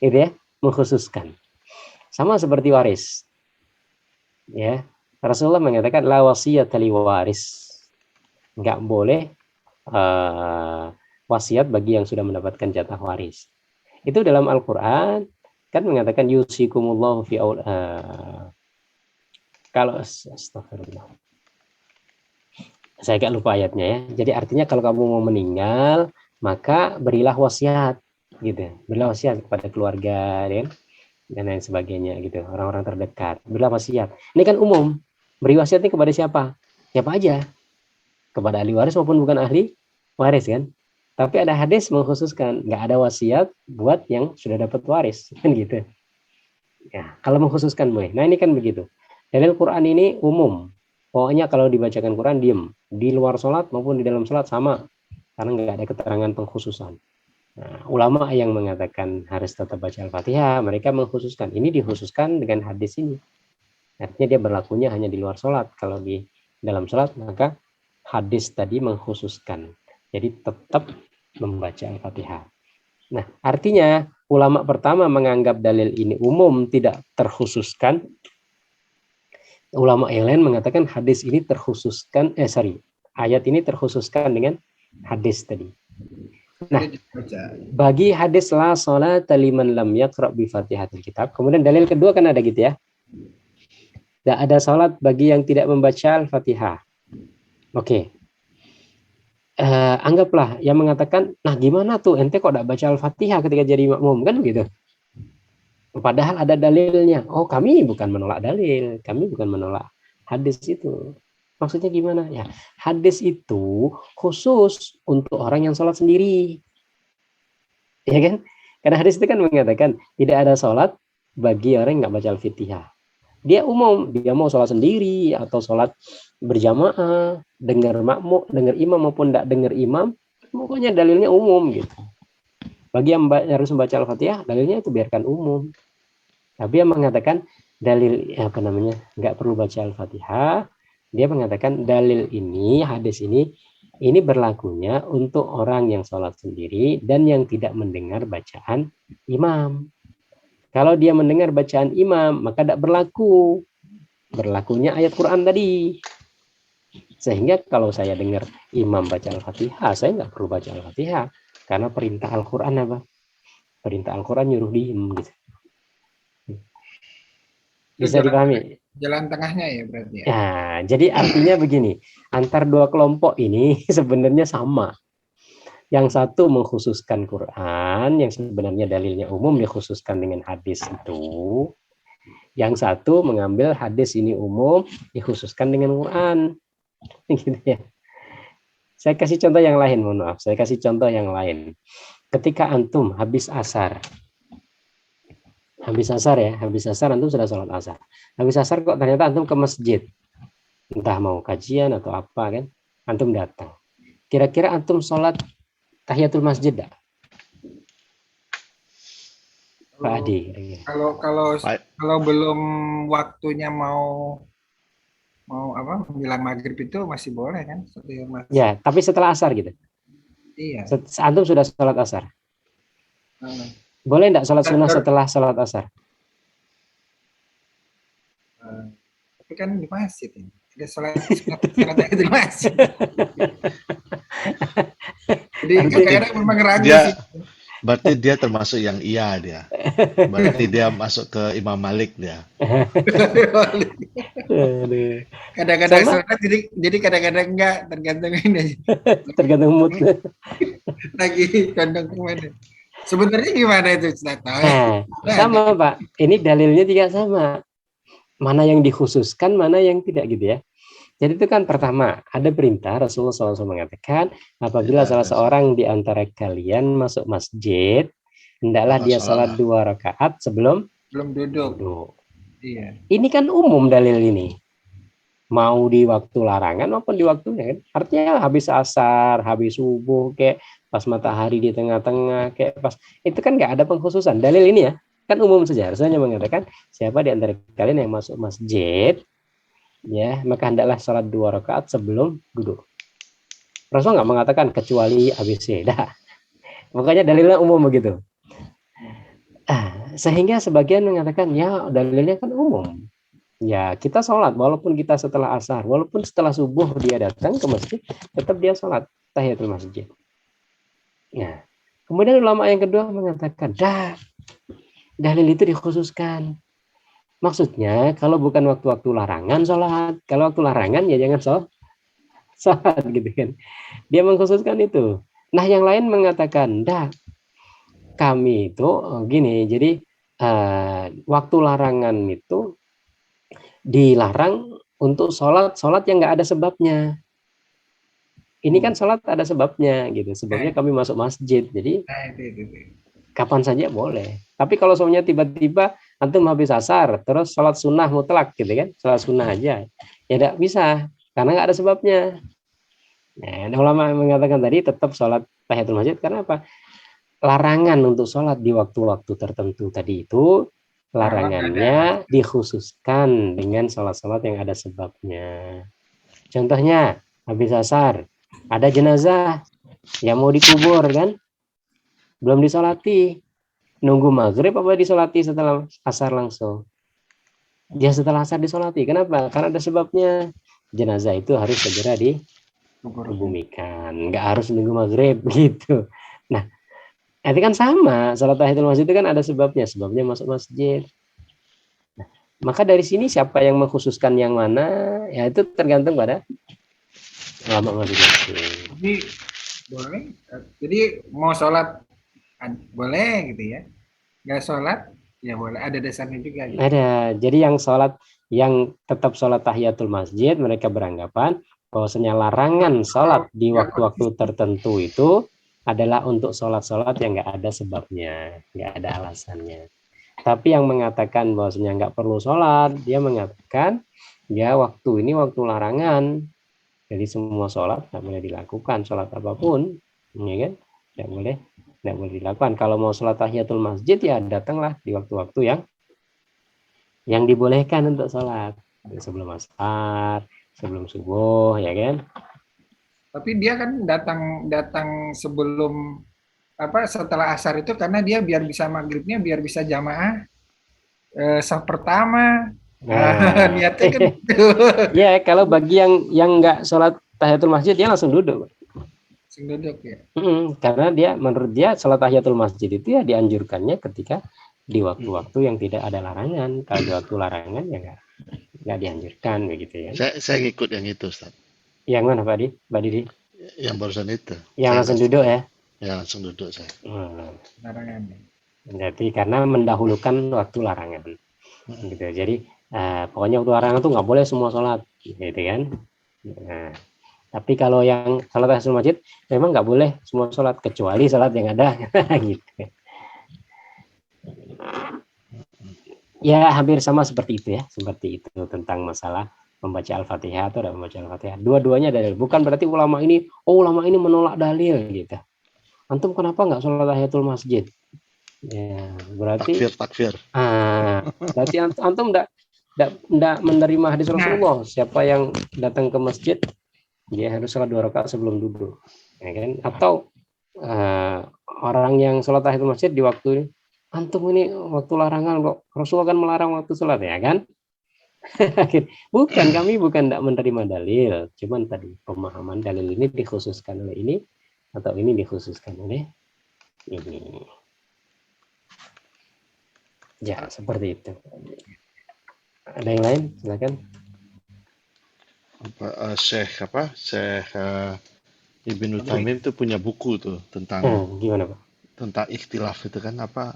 gitu ya, mengkhususkan. Sama seperti waris, ya. Rasulullah mengatakan la wasiyata li waris, nggak boleh wasiat bagi yang sudah mendapatkan jatah waris. Itu dalam Al-Quran kan mengatakan yusikumullahu fi kalau astagfirullah. Saya agak lupa ayatnya ya. Jadi artinya kalau kamu mau meninggal, maka berilah wasiat gitu. Berilah wasiat kepada keluarga dan lain sebagainya gitu, orang-orang terdekat. Berilah wasiat. Ini kan umum. Beri wasiat ini kepada siapa? Siapa aja. Kepada ahli waris maupun bukan ahli waris kan. Tapi ada hadis mengkhususkan nggak ada wasiat buat yang sudah dapat waris kan gitu. Ya, kalau mengkhususkan boleh. Nah, ini kan begitu. Dalil Quran ini umum. Pokoknya kalau dibacakan Quran diem. Di luar sholat maupun di dalam sholat sama. Karena nggak ada keterangan pengkhususan. Nah, ulama yang mengatakan harus tetap baca Al-Fatihah, mereka mengkhususkan. Ini dikhususkan dengan hadis ini. Artinya dia berlakunya hanya di luar sholat. Kalau di dalam sholat, maka hadis tadi mengkhususkan. Jadi tetap membaca Al-Fatihah. Nah, artinya ulama pertama menganggap dalil ini umum, tidak terkhususkan. Ulama yang lain mengatakan hadis ini terkhususkan, ayat ini terkhususkan dengan hadis tadi. Nah, bagi hadis la sholata liman lam yaqra bi Fatihatil Kitab. Kemudian dalil kedua kan ada gitu ya. Tidak ada salat bagi yang tidak membaca Al-Fatihah. Oke. Anggaplah yang mengatakan, nah gimana tuh ente kok tidak baca Al-Fatihah ketika jadi makmum kan begitu. Padahal ada dalilnya. Oh, kami bukan menolak dalil, kami bukan menolak hadis itu. Maksudnya gimana? Ya, hadis itu khusus untuk orang yang sholat sendiri. Ya kan? Karena hadis itu kan mengatakan tidak ada sholat bagi orang yang nggak baca Al-Fatihah. Dia umum, dia mau sholat sendiri atau sholat berjamaah, dengar makmum, dengar imam maupun tidak dengar imam, pokoknya dalilnya umum gitu. Bagi yang harus membaca Al-Fatihah, dalilnya itu biarkan umum. Tapi yang mengatakan dalil nggak perlu baca Al-Fatihah, dia mengatakan dalil ini, hadis ini berlakunya untuk orang yang sholat sendiri dan yang tidak mendengar bacaan imam. Kalau dia mendengar bacaan imam, maka tidak berlaku. Berlakunya ayat Quran tadi. Sehingga kalau saya dengar imam baca Al-Fatihah, saya nggak perlu baca Al-Fatihah. Karena perintah Al-Quran apa? Perintah Al-Quran nyuruh diem gitu. Bisa dipahami? Jalan tengahnya ya berarti ya. Nah, jadi artinya begini, antar dua kelompok ini sebenarnya sama. Yang satu mengkhususkan Quran, yang sebenarnya dalilnya umum dikhususkan dengan hadis itu. Yang satu mengambil hadis ini umum dikhususkan dengan Quran. Gitu ya. Saya kasih contoh yang lain, mohon maaf. Saya kasih contoh yang lain. Ketika antum habis asar antum sudah sholat asar. Habis asar kok ternyata antum ke masjid. Entah mau kajian atau apa kan. Antum datang. Kira-kira antum sholat tahiyatul masjid enggak? Pak Adi. Kalau belum waktunya mau menjelang maghrib itu masih boleh kan? Ya, tapi setelah asar gitu. Iya. Antum sudah sholat asar. Boleh enggak sholat sunnah setelah sholat asar? Tapi kan di masjid ini. Ada sholat di masjid. Jadi kadang-kadang memang ragu sih. Berarti dia termasuk yang iya dia. Berarti dia masuk ke Imam Malik dia. Kadang-kadang sholat jadi kadang-kadang enggak, tergantung ini. Tergantung mood. Lagi condong kemana. Sebenarnya gimana itu Ustaz? Sama Pak. Ini dalilnya juga sama. Mana yang dikhususkan, mana yang tidak gitu ya. Jadi itu kan pertama, ada perintah Rasulullah SAW mengatakan, apabila Ya, salah seorang di antara kalian masuk masjid, hendaklah maka dia sholat sholatlah. 2 rakaat sebelum Belum duduk. duduk. Iya. Ini kan umum dalil ini. Mau di waktu larangan maupun di waktunya kan. Artinya habis asar, habis subuh, kayak pas matahari di tengah-tengah, kayak pas itu kan nggak ada pengkhususan. Dalil ini ya kan umum saja. Rasanya mengatakan siapa di antara kalian yang masuk masjid, ya maka hendaklah sholat 2 rakaat sebelum duduk. Rasul nggak mengatakan kecuali habis dah. Makanya dalilnya umum begitu. Sehingga sebagian mengatakan ya dalilnya kan umum. Ya kita sholat walaupun kita setelah asar, walaupun setelah subuh dia datang ke masjid, tetap dia sholat tahiyatul masjid. Nah, kemudian ulama yang kedua mengatakan, dalil itu dikhususkan. Maksudnya kalau bukan waktu-waktu larangan sholat, kalau waktu larangan ya jangan sholat gitu kan. Dia mengkhususkan itu. Nah yang lain mengatakan, kami itu gini, jadi waktu larangan itu dilarang untuk sholat yang nggak ada sebabnya. Ini kan sholat ada sebabnya gitu. Sebabnya kami masuk masjid. Jadi kapan saja boleh. Tapi kalau soalnya tiba-tiba antum habis asar terus sholat sunnah mutlak gitu kan, sholat sunnah aja, ya tidak bisa karena nggak ada sebabnya. Nah, ulama mengatakan tadi tetap sholat tahiyatul masjid karena apa? Larangan untuk sholat di waktu-waktu tertentu tadi itu larangannya dikhususkan dengan sholat-sholat yang ada sebabnya. Contohnya habis asar ada jenazah yang mau dikubur kan, belum disolati, nunggu maghrib apa disolati setelah asar langsung? Dia setelah asar disolati. Kenapa? Karena ada sebabnya. Jenazah itu harus segera dikebumikan, nggak harus nunggu maghrib gitu. Nah, itu kan sama, salat tahiyatul masjid itu kan ada sebabnya masuk masjid. Nah, maka dari sini siapa yang mengkhususkan yang mana, ya itu tergantung pada ulama masing-masing. Jadi boleh, jadi mau sholat boleh gitu ya, nggak sholat ya boleh, ada dasarnya juga. Gitu. Ada, jadi yang tetap sholat tahiyatul masjid mereka beranggapan bahwasanya larangan sholat di waktu-waktu tertentu itu adalah untuk sholat-sholat yang nggak ada sebabnya, nggak ada alasannya. Tapi yang mengatakan bahwasanya nggak perlu sholat, dia mengatakan ya waktu ini waktu larangan, jadi semua sholat nggak boleh dilakukan, sholat apapun, ya kan, nggak boleh dilakukan. Kalau mau sholat tahiyatul masjid ya datanglah di waktu-waktu yang dibolehkan untuk sholat, sebelum asar, sebelum subuh, ya kan. Tapi dia kan datang sebelum setelah asar itu karena dia biar bisa maghribnya biar bisa jamaah saf pertama. Nah, niatnya kan gitu. Ya kalau bagi yang nggak sholat tahiyatul masjid dia langsung duduk. Langsung duduk ya. Karena dia menurut dia sholat tahiyatul masjid itu ya dianjurkannya ketika di waktu-waktu yang tidak ada larangan. Kalau di waktu larangan ya nggak dianjurkan begitu ya. Saya ngikut yang itu, Ustaz. Yang mana Pak Didi? Yang barusan itu. Yang langsung duduk ya? Ya langsung duduk saya. Larangan. Jadi karena mendahulukan waktu larangan. Gitu. Jadi pokoknya waktu larangan tuh nggak boleh semua sholat, gitu kan? Nah, tapi kalau yang sholat tahiyatul masjid memang nggak boleh semua sholat kecuali sholat yang ada, gitu. Ya hampir sama seperti itu ya, seperti itu tentang masalah membaca Al-Fatihah atau tidak membaca Al-Fatihah. Dua-duanya dalil. Bukan berarti ulama ini menolak dalil gitu. Antum kenapa nggak sholat tahiyatul masjid? Ya berarti takfir. Berarti antum tidak menerima hadis Rasulullah. Siapa yang datang ke masjid dia harus sholat 2 rakaat sebelum duduk, ya kan? Atau orang yang sholat tahiyatul masjid di waktu ini, antum ini waktu larangan kok, Rasulullah kan melarang waktu sholat, ya kan? Kami bukan tidak menerima dalil, cuman tadi pemahaman dalil ini dikhususkan oleh ini atau ini dikhususkan oleh ini. Ya seperti itu. Ada yang lain? Silakan. Syekh Ibnu Taimim itu punya buku tuh tentang gimana Pak? tentang ikhtilaf itu kan apa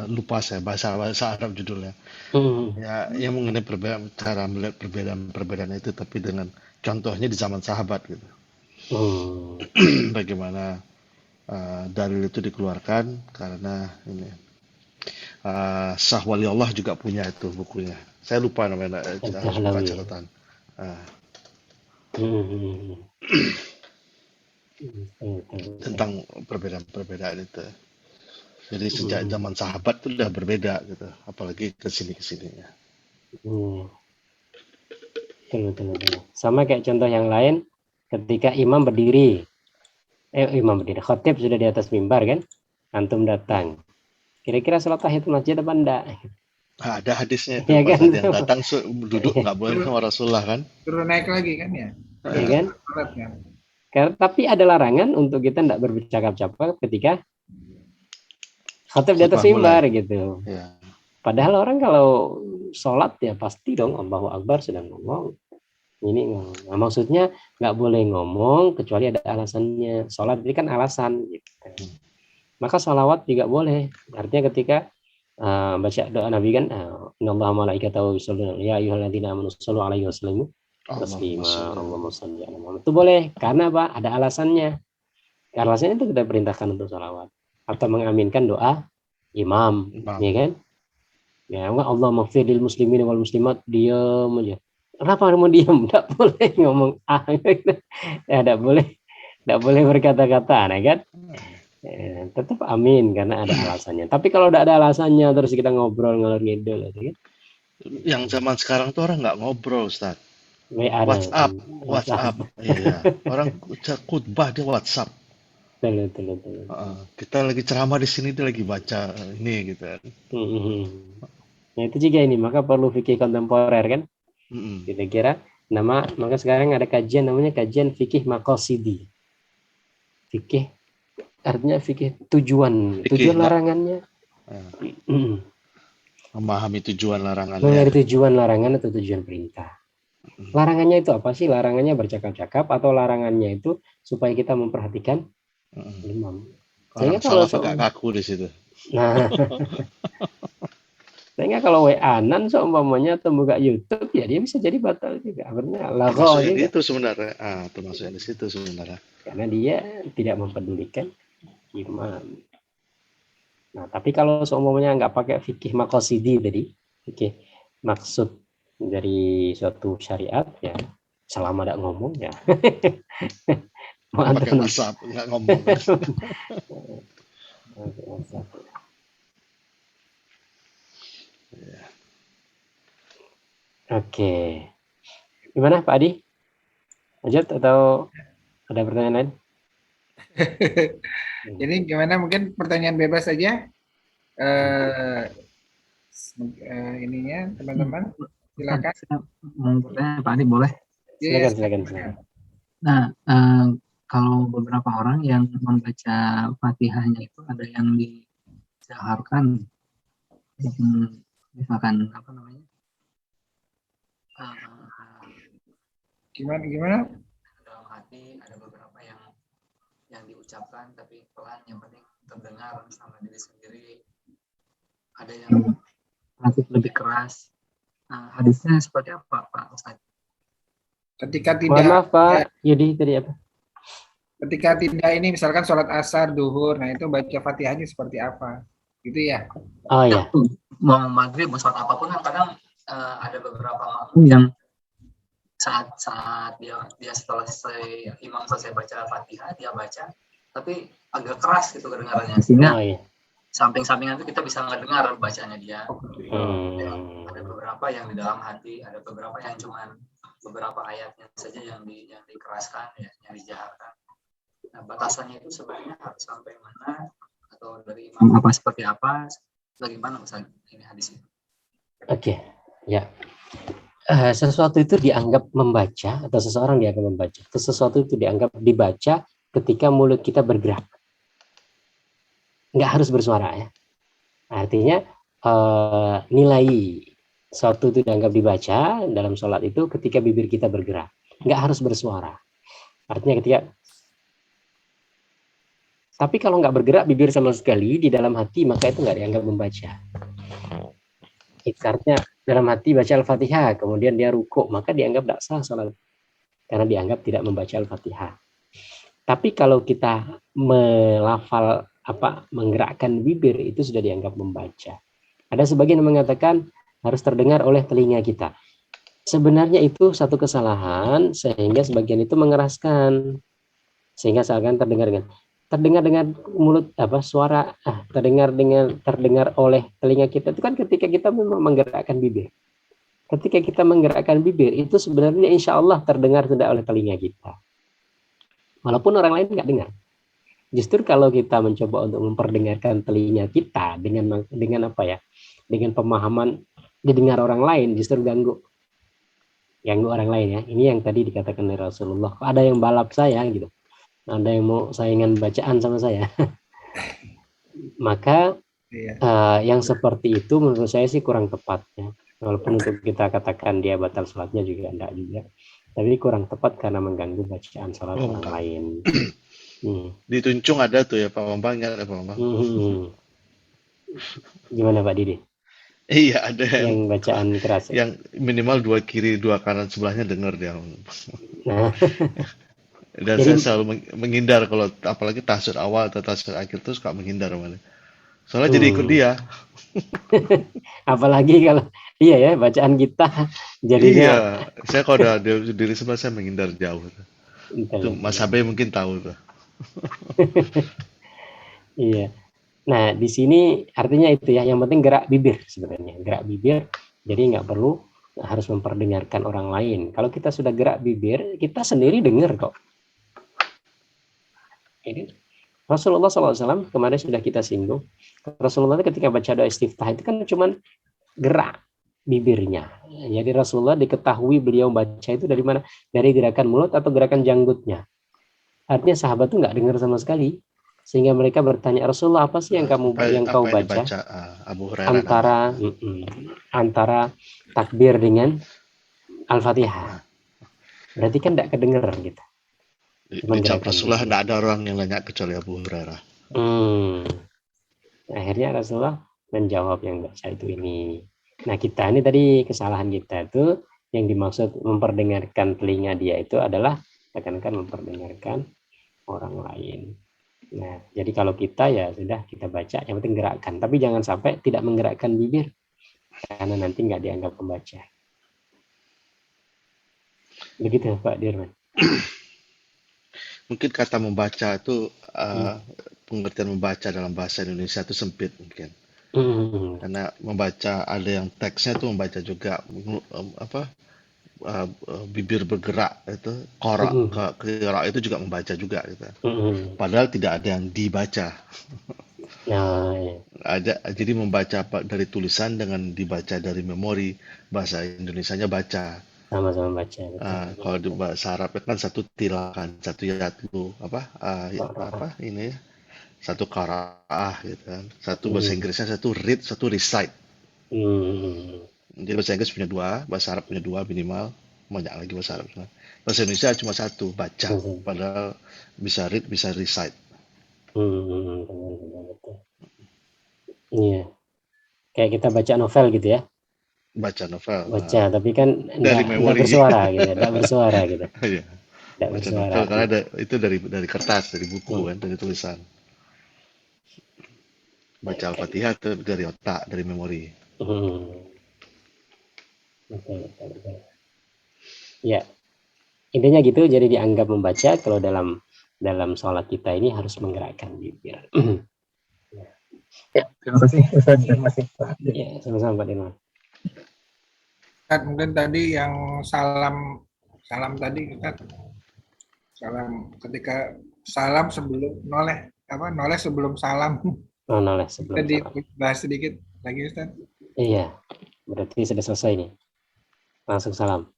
lupa saya bahasa Arab judulnya. Ya, yang mengenai perbedaan cara melihat perbedaan itu, tapi dengan contohnya di zaman sahabat gitu. Bagaimana dalil itu dikeluarkan karena ini Sah Wali Allah juga punya itu bukunya. Saya lupa namanya, kita harus buka catatan. Tentang perbedaan itu. Jadi sejak zaman sahabat itu udah berbeda gitu, apalagi kesininya. Sama kayak contoh yang lain, ketika imam berdiri, khatib sudah di atas mimbar kan, antum datang. Kira-kira sholat tahiyatul masjid apa enggak? Ada hadisnya itu, Ya pas kan? ada yang datang duduk nggak boleh sama Rasulullah kan? Suruh naik lagi kan ya? Ya kan? Sholatnya. Tapi ada larangan untuk kita tidak bercakap-cakap ketika khatib di atas mimbar gitu. Ya. Padahal orang kalau sholat ya pasti dong Allahu Akbar sedang ngomong. Ini ngomong. Nah, maksudnya nggak boleh ngomong kecuali ada alasannya. Sholat ini kan alasan gitu. Maka sholawat juga boleh. Artinya ketika baca doa Nabi kan, innallaha malaikatahu yusholluna ya ayyuhalladzina amanu shollu alaihi wasallimu taslima. Allahumma shalli ala Muhammad. Itu boleh karena apa? Ada alasannya. Alasannya itu kita perintahkan untuk sholawat atau mengaminkan doa imam. Ya kan? Ya, Allah maghfiril muslimin wal muslimat, diam aja. Kenapa mau diam? Tidak boleh ngomong tidak boleh berkata-kata, nah kan? Tetap amin karena ada alasannya. Tapi kalau tidak ada alasannya terus kita ngobrol ngalor ngidul, kan? Yang zaman sekarang tuh orang nggak ngobrol, Ustaz. WhatsApp. Iya. Orang khutbah di WhatsApp. Betul. Kita lagi ceramah di sini, dia lagi baca ini gitu. Nah itu juga ini, maka perlu fikih kontemporer kan? Kira-kira maka sekarang ada kajian namanya kajian fikih maqasidi. Fikih artinya fikih tujuan larangannya. Memahami tujuan larangannya. Mengenai tujuan larangan atau tujuan perintah. Larangannya itu apa sih? Larangannya bercakap-cakap atau larangannya itu supaya kita memperhatikan imam. Orang salah agak kaku di situ. Nah, sehingga kalau WA-an seumpamanya atau buka YouTube ya dia bisa jadi batal juga. Artinya termasuk yang itu sebenarnya. Termasuk yang di situ sebenarnya. Karena dia tidak mempedulikan imam. Nah, tapi kalau seumpamanya nggak pakai fikih maqasidi tadi, fikih maksud dari suatu syariat ya, selama tidak ngomong ya. Pakai WhatsApp nggak ngomong. Oke. Gimana Pak Adi? Lanjut atau ada pertanyaan lain? Jadi gimana, mungkin pertanyaan bebas saja. Ininya teman-teman silakan. Mau bertanya Pak Adi boleh? Silakan. Nah, kalau beberapa orang yang membaca Fatihahnya itu ada yang dijaharkan, misalkan apa namanya? Gimana? Dalam hati ada beberapa yang diucapkan tapi pelan, yang penting terdengar sama diri sendiri. Ada yang lebih keras. Nah, hadisnya seperti apa Pak Ustaz? Ketika tidak. Maaf Pak Yudi tadi apa? Ketika tidak ini misalkan sholat asar, duhur, nah itu baca Fatihahnya seperti apa? Gitu ya? Oh ya. Mau maghrib, mau sholat apapun kan kadang ada beberapa makmum yang saat dia setelah imam selesai baca Fatihah, dia baca tapi agak keras gitu kedengarannya, sehingga samping-sampingan itu kita bisa ngedengar bacaannya dia. Ada beberapa yang di dalam hati, ada beberapa yang cuman beberapa ayatnya saja yang dikeraskan, yang dijaharkan. Nah, batasannya itu sebenarnya harus sampai mana, atau dari imam apa seperti apa, bagaimana Ustaz ini hadisnya? Oke, ya. Sesuatu itu dianggap membaca atau seseorang dianggap membaca. Sesuatu itu dianggap dibaca ketika mulut kita bergerak. Nggak harus bersuara ya. Artinya nilai suatu itu dianggap dibaca dalam sholat itu ketika bibir kita bergerak. Nggak harus bersuara. Artinya ketika Tapi kalau nggak bergerak bibir sama sekali di dalam hati, maka itu nggak dianggap membaca. Artinya dalam hati baca Al-Fatihah, kemudian dia rukuk, maka dianggap tidak sah salat. Karena dianggap tidak membaca Al-Fatihah. Tapi kalau kita melafal menggerakkan bibir, itu sudah dianggap membaca. Ada sebagian yang mengatakan harus terdengar oleh telinga kita. Sebenarnya itu satu kesalahan, sehingga sebagian itu mengeraskan, sehingga seakan terdengar dengan mulut suara terdengar oleh telinga kita itu kan ketika kita memang menggerakkan bibir. Ketika kita menggerakkan bibir itu sebenarnya insya Allah terdengar sudah oleh telinga kita. Walaupun orang lain nggak dengar. Justru kalau kita mencoba untuk memperdengarkan telinga kita dengan dengan pemahaman didengar orang lain, justru ganggu orang lain ya. Ini yang tadi dikatakan oleh Rasulullah. Ada yang balap saya gitu. Ada yang mau saingan bacaan sama saya. Maka yang seperti itu menurut saya sih kurang tepat ya. Walaupun untuk kita katakan dia batal sholatnya juga enggak juga. Tapi kurang tepat karena mengganggu bacaan sholat orang lain. Di Tuncung ada tuh ya Pak Bambang, ingat Pak Bambang? Gimana Pak Didi? Iya, ada yang bacaan keras ya? Yang minimal 2 kiri 2 kanan sebelahnya dengar dia. Nah. Dan Jadi, saya selalu menghindar kalau apalagi tahajud awal atau tahajud akhir tuh suka menghindar malah. Soalnya jadi ikut dia. Apalagi kalau iya ya bacaan kita jadinya. Iya, saya kalau udah diri sebelah saya menghindar jauh. Itu Mas Abe mungkin tahu tuh. Iya. Nah di sini artinya itu ya, yang penting gerak bibir sebenarnya, gerak bibir. Jadi nggak perlu harus memperdengarkan orang lain. Kalau kita sudah gerak bibir, kita sendiri dengar kok. Ini Rasulullah SAW kemarin sudah kita singgung. Rasulullah ketika baca doa istiftah itu kan cuman gerak bibirnya. Jadi Rasulullah diketahui beliau baca itu dari mana? Dari gerakan mulut atau gerakan janggutnya. Artinya sahabat itu nggak dengar sama sekali. Sehingga mereka bertanya, Rasulullah apa sih yang kau baca? Abu Hurairah antara takbir dengan Al-Fatihah. Berarti kan tidak kedengeran gitu. Dijawab Rasulullah tidak ada orang yang nanya kecuali Abu Hurairah. Akhirnya Rasulullah menjawab yang baca itu ini. Nah kita ini tadi kesalahan kita itu yang dimaksud memperdengarkan telinga dia itu adalah akan memperdengarkan orang lain. Nah jadi kalau kita ya sudah kita baca, yang penting gerakkan, tapi jangan sampai tidak menggerakkan bibir karena nanti nggak dianggap pembaca. Begitu Pak Dirman. Mungkin kata membaca itu pengertian membaca dalam bahasa Indonesia itu sempit mungkin. Karena membaca ada yang teksnya itu membaca juga bibir bergerak itu qira itu juga membaca juga gitu. Padahal tidak ada yang dibaca. Jadi membaca dari tulisan dengan dibaca dari memori, bahasa Indonesianya baca. Sama-sama baca. Kalau di bahasa Arab kan satu tilakan, satu yatlu, ini satu qiraah gitu kan. Satu bahasa Inggrisnya satu read, satu recite. Jadi bahasa Inggris punya 2, bahasa Arab punya 2 minimal, banyak lagi bahasa Arab. Bahasa Indonesia cuma 1, baca. Padahal bisa read, bisa recite. Iya. Kayak kita baca novel gitu ya. Baca novel. Baca, tapi kan dari enggak bersuara gitu, enggak bersuara gitu. Iya. Baca novel karena itu dari kertas, dari buku kan, dari tulisan. Baca Al-Fatihah itu dari otak, dari memori. Betul. Ya, intinya gitu. Jadi dianggap membaca kalau dalam sholat kita ini harus menggerakkan bibir. Ya, terima kasih Ustaz. Terima kasih Pak. Ya, sama-sama Pak Dirman. Mungkin tadi yang salam tadi Ustaz. Salam ketika salam sebelum noleh sebelum salam. Noleh sebelum. Tadi bahas sedikit lagi Ustaz. Iya, berarti sudah selesai nih. Langsung salam.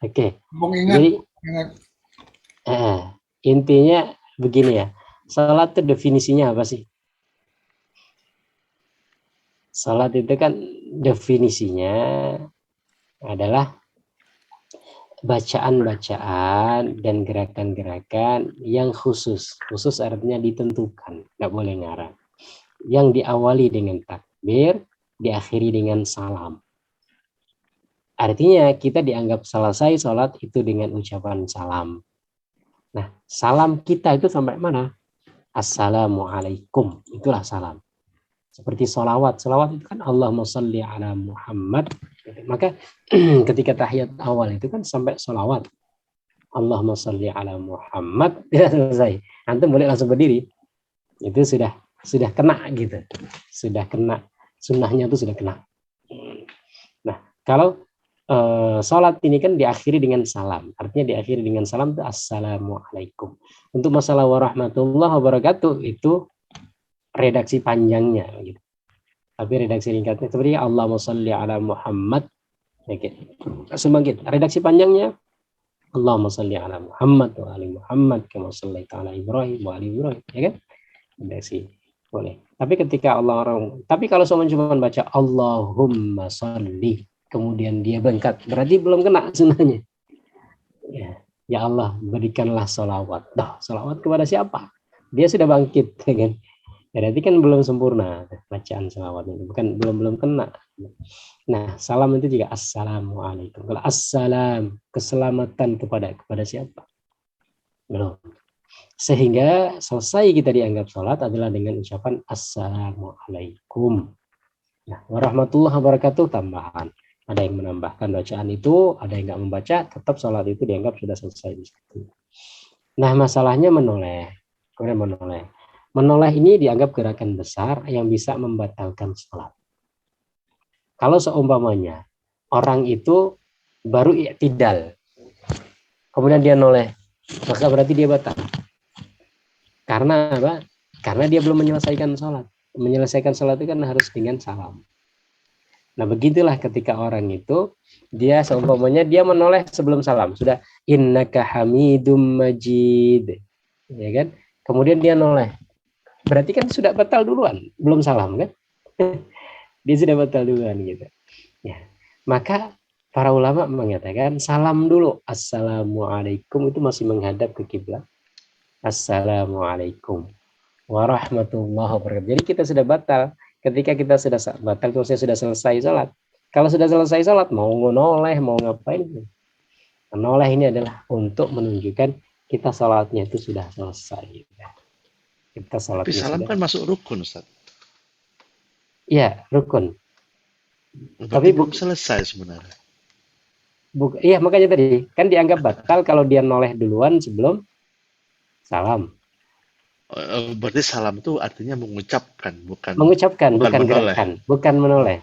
Oke. Jadi intinya begini ya. Salat itu definisinya apa sih? Salat itu kan definisinya adalah bacaan-bacaan dan gerakan-gerakan yang khusus. Khusus artinya ditentukan, nggak boleh ngarang. Yang diawali dengan takbir, diakhiri dengan salam. Artinya kita dianggap selesai sholat itu dengan ucapan salam. Nah, salam kita itu sampai mana? Assalamualaikum, itulah salam. Seperti sholawat. Sholawat itu kan Allahumma sholli ala Muhammad. Maka ketika tahiyat awal itu kan sampai sholawat. Allahumma sholli ala Muhammad. Tidak selesai. Antum boleh langsung berdiri. Itu sudah kena gitu. Sudah kena. Sunnahnya itu sudah kena. Nah, kalau sholat ini kan diakhiri dengan salam. Artinya diakhiri dengan salam itu assalamualaikum. Untuk masalah warahmatullahi wabarakatuh itu redaksi panjangnya gitu. Tapi redaksi ringkatnya seperti Allahumma sholli ala Muhammad. Semakin redaksi panjangnya Allahumma sholli ala Muhammad wa ali Muhammad kama shallaita ala Ibrahim wa ali Ibrahim, ya kan? Redaksi boleh. Tapi ketika tapi kalau cuma baca Allahumma sholli kemudian dia bengkat, berarti belum kena sunnahnya. Ya Allah, berikanlah sholawat. Sholawat kepada siapa? Dia sudah bangkit, ya kan? Berarti kan belum sempurna bacaan sholawat itu, belum kena. Nah, salam itu juga assalamualaikum. Kalau assalam, keselamatan kepada siapa? Belum. Sehingga selesai kita dianggap sholat adalah dengan ucapan assalamualaikum. Nah, warahmatullahi wabarakatuh tambahan. Ada yang menambahkan bacaan itu, ada yang nggak membaca, tetap sholat itu dianggap sudah selesai di situ. Nah, masalahnya menoleh. Kemudian menoleh. Menoleh ini dianggap gerakan besar yang bisa membatalkan sholat. Kalau seumpamanya orang itu baru i'tidal, kemudian dia noleh, maka berarti dia batal. Karena apa? Karena dia belum menyelesaikan sholat. Menyelesaikan sholat itu kan harus dengan salam. Nah, begitulah ketika orang itu, dia seumpamanya dia menoleh sebelum salam. Sudah, innaka hamidum majid. Ya kan? Kemudian dia noleh. Berarti kan sudah batal duluan, belum salam kan? Dia sudah batal duluan gitu. Ya. Maka para ulama mengatakan salam dulu. Assalamualaikum itu masih menghadap ke kiblat. Assalamualaikum warahmatullahi wabarakatuh. Jadi kita sudah batal. Ketika kita sudah batal, itu sudah selesai sholat. Kalau sudah selesai sholat, mau noleh, mau ngapain? Noleh ini adalah untuk menunjukkan kita sholatnya itu sudah selesai. Kita sholatnya Tapi salam sudah. kan masuk rukun, Ustaz. Iya, rukun. Tapi belum selesai sebenarnya. Iya, makanya tadi kan dianggap batal kalau dia noleh duluan sebelum salam. Berarti salam itu artinya mengucapkan, bukan bukan menoleh. gerakan, bukan menoleh.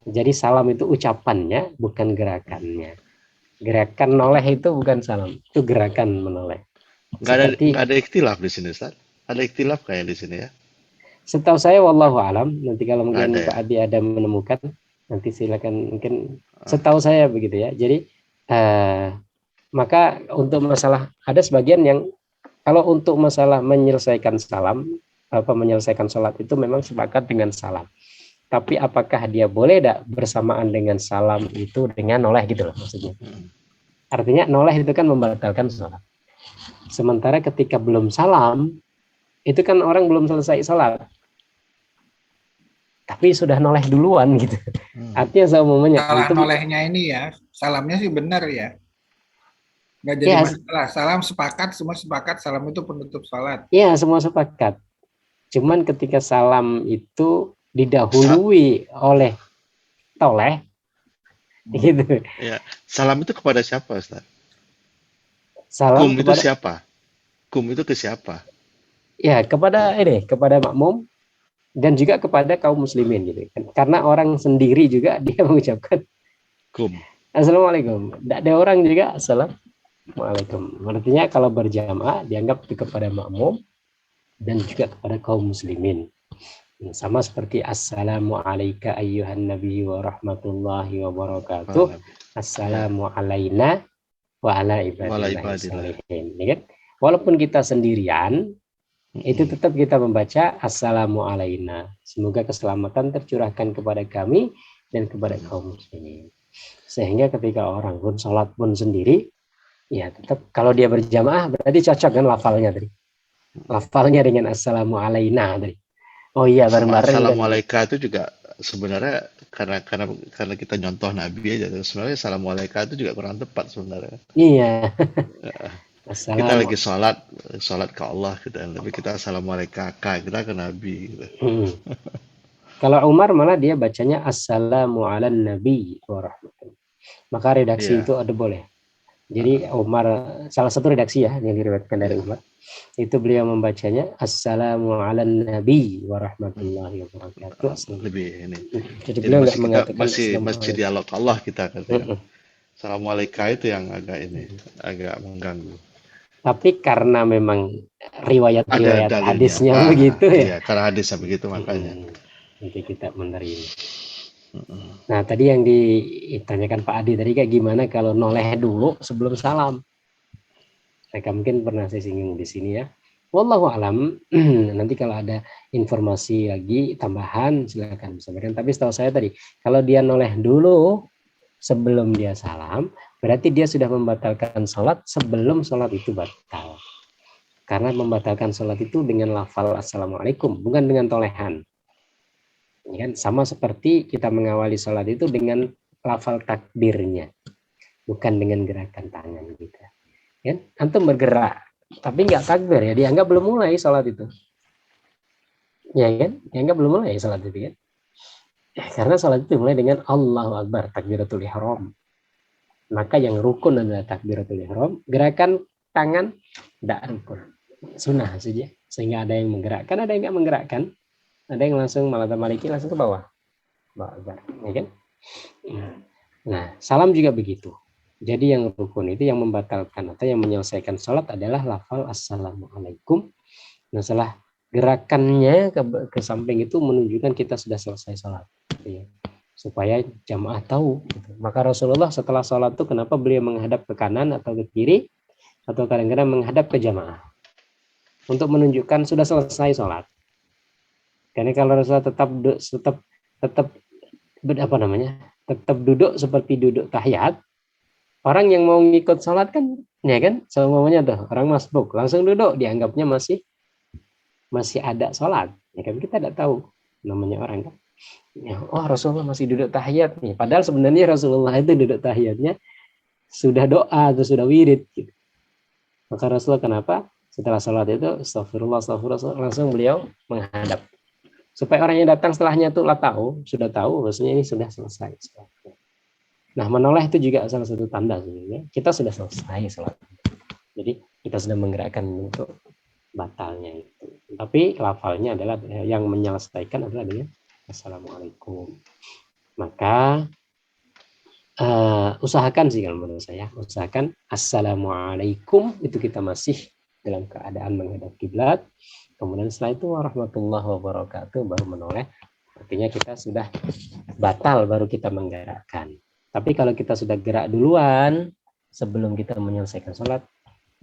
Jadi salam itu ucapannya, bukan gerakannya. Gerakan noleh itu bukan salam, itu gerakan menoleh. Nggak ada ikhtilaf di sini, Ustaz. Ada ikhtilaf kayak di sini ya? Setahu saya wallahu alam, nanti kalau mungkin Ada ya? Pak Adi ada menemukan, nanti silakan mungkin. Setahu saya begitu ya. Jadi maka untuk masalah ada sebagian yang kalau untuk masalah menyelesaikan salam, menyelesaikan sholat itu memang sepakat dengan salam. Tapi apakah dia boleh tidak bersamaan dengan salam itu dengan noleh gitu loh maksudnya. Artinya noleh itu kan membatalkan sholat. Sementara ketika belum salam, itu kan orang belum selesai sholat. Tapi sudah noleh duluan gitu. Artinya seumumnya. Salah nolehnya ini ya, salamnya sih benar ya. Nggak jadi masalah. Salam sepakat, semua sepakat, salam itu penutup sholat. Iya, semua sepakat. Cuman ketika salam itu didahului oleh toleh, gitu. Ya, salam itu kepada siapa, Ustaz? Salam Kum itu siapa? Kum itu ke siapa? Ya, kepada makmum dan juga kepada kaum muslimin gitu. Karena orang sendiri juga dia mengucapkan kum. Assalamualaikum. Tidak ada orang juga Assalamualaikum. Artinya kalau berjamaah dianggap kepada makmum dan juga kepada kaum muslimin. Sama seperti Assalamu alayka ayyuhan nabi wa rahmatullahi wa barakatuh. Assalamu alayna wa ala ibadillahi sholihin. Ya kan? Walaupun kita sendirian, itu tetap kita membaca Assalamu alayna. Semoga keselamatan tercurahkan kepada kami dan kepada kaum muslimin. Sehingga ketika orang pun sholat pun sendiri, ya tetap kalau dia berjamaah berarti cocok kan lafalnya tadi. Lafalnya dengan assalamu alaina tadi. Oh iya Sama bareng-bareng kan. assalamualaikum itu juga sebenarnya karena kita nyontoh Nabi aja. Sebenarnya assalamualaikum itu juga kurang tepat sebenarnya. Iya. Kita Assalamu. lagi sholat ke Allah gitu, tapi kita assalamualaikum kita ke Nabi gitu. Kalau Umar malah dia bacanya assalamu ala nabi warahmatullahi. Maka redaksi Iya. itu ada boleh. Jadi Umar, salah satu redaksi ya yang diriwayatkan dari Umar, itu beliau membacanya assalamu ala nabi warahmatullahi wabarakatuh. Lebih ini. Jadi Jadi beliau nggak masih kita mengatakan masih assalamualaikum. dialog ke Allah kita katanya. Assalamualaikum itu yang agak mengganggu. Tapi karena memang Ada riwayat-riwayat dalilnya. hadisnya begitu ya. Iya, karena hadisnya begitu makanya. Nanti kita menerima. Nah, tadi yang ditanyakan Pak Adi tadi kayak gimana kalau noleh dulu sebelum salam. Mereka mungkin pernah saya singgung di sini ya. Wallahu alam. Nanti kalau ada informasi lagi tambahan silakan sampaikan. Tapi setahu saya tadi kalau dia noleh dulu sebelum dia salam, berarti dia sudah membatalkan sholat sebelum sholat itu batal. Karena membatalkan sholat itu dengan lafal assalamualaikum, bukan dengan tolehan. Ini kan sama seperti kita mengawali sholat itu dengan lafal takbirnya, bukan dengan gerakan tangan kita. Kan? Antum bergerak, tapi nggak takbir ya, dianggap belum mulai sholat itu. Ya kan? Dianggap belum mulai sholat itu kan? Karena sholat itu mulai dengan Allahu Akbar, takbiratul ihram. Maka yang rukun adalah takbiratul ihram. Gerakan tangan tidak rukun, sunnah saja. Sehingga ada yang menggerakkan, ada yang nggak menggerakkan. Ada yang langsung malah maliki langsung ke bawah. Ya kan? Nah, salam juga begitu. Jadi yang rukun itu yang membatalkan atau yang menyelesaikan sholat adalah lafal assalamualaikum. Nah, setelah gerakannya ke samping itu menunjukkan kita sudah selesai sholat, ya. Supaya jamaah tahu. Gitu. Maka Rasulullah setelah sholat itu kenapa beliau menghadap ke kanan atau ke kiri atau kadang-kadang menghadap ke jamaah untuk menunjukkan sudah selesai sholat. Karena kalau Rasulullah tetap duduk seperti duduk tahiyat, orang yang mau ngikut sholat kan, ya kan, semuanya tuh orang masbuk langsung duduk, dianggapnya masih ada sholat, ya kan, kita tidak tahu namanya orang kan. Ya, oh Rasulullah masih duduk tahiyat nih, padahal sebenarnya Rasulullah itu duduk tahiyatnya sudah doa atau sudah wirid gitu. Maka Rasulullah kenapa setelah sholat itu astagfirullah langsung beliau menghadap supaya orang yang datang setelahnya tuh sudah tahu maksudnya ini sudah selesai. Nah, menoleh itu juga salah satu tanda sebenarnya kita sudah selesai sholat. Jadi kita sudah menggerakkan untuk batalnya itu. Tapi lafalnya adalah yang menyelesaikan adalah dengan assalamualaikum. Maka usahakan sih kalau menurut saya, usahakan assalamualaikum itu kita masih dalam keadaan menghadap kiblat. Kemudian setelah itu warahmatullahi wabarakatuh baru menoleh. Artinya kita sudah batal baru kita menggerakkan. Tapi kalau kita sudah gerak duluan sebelum kita menyelesaikan sholat,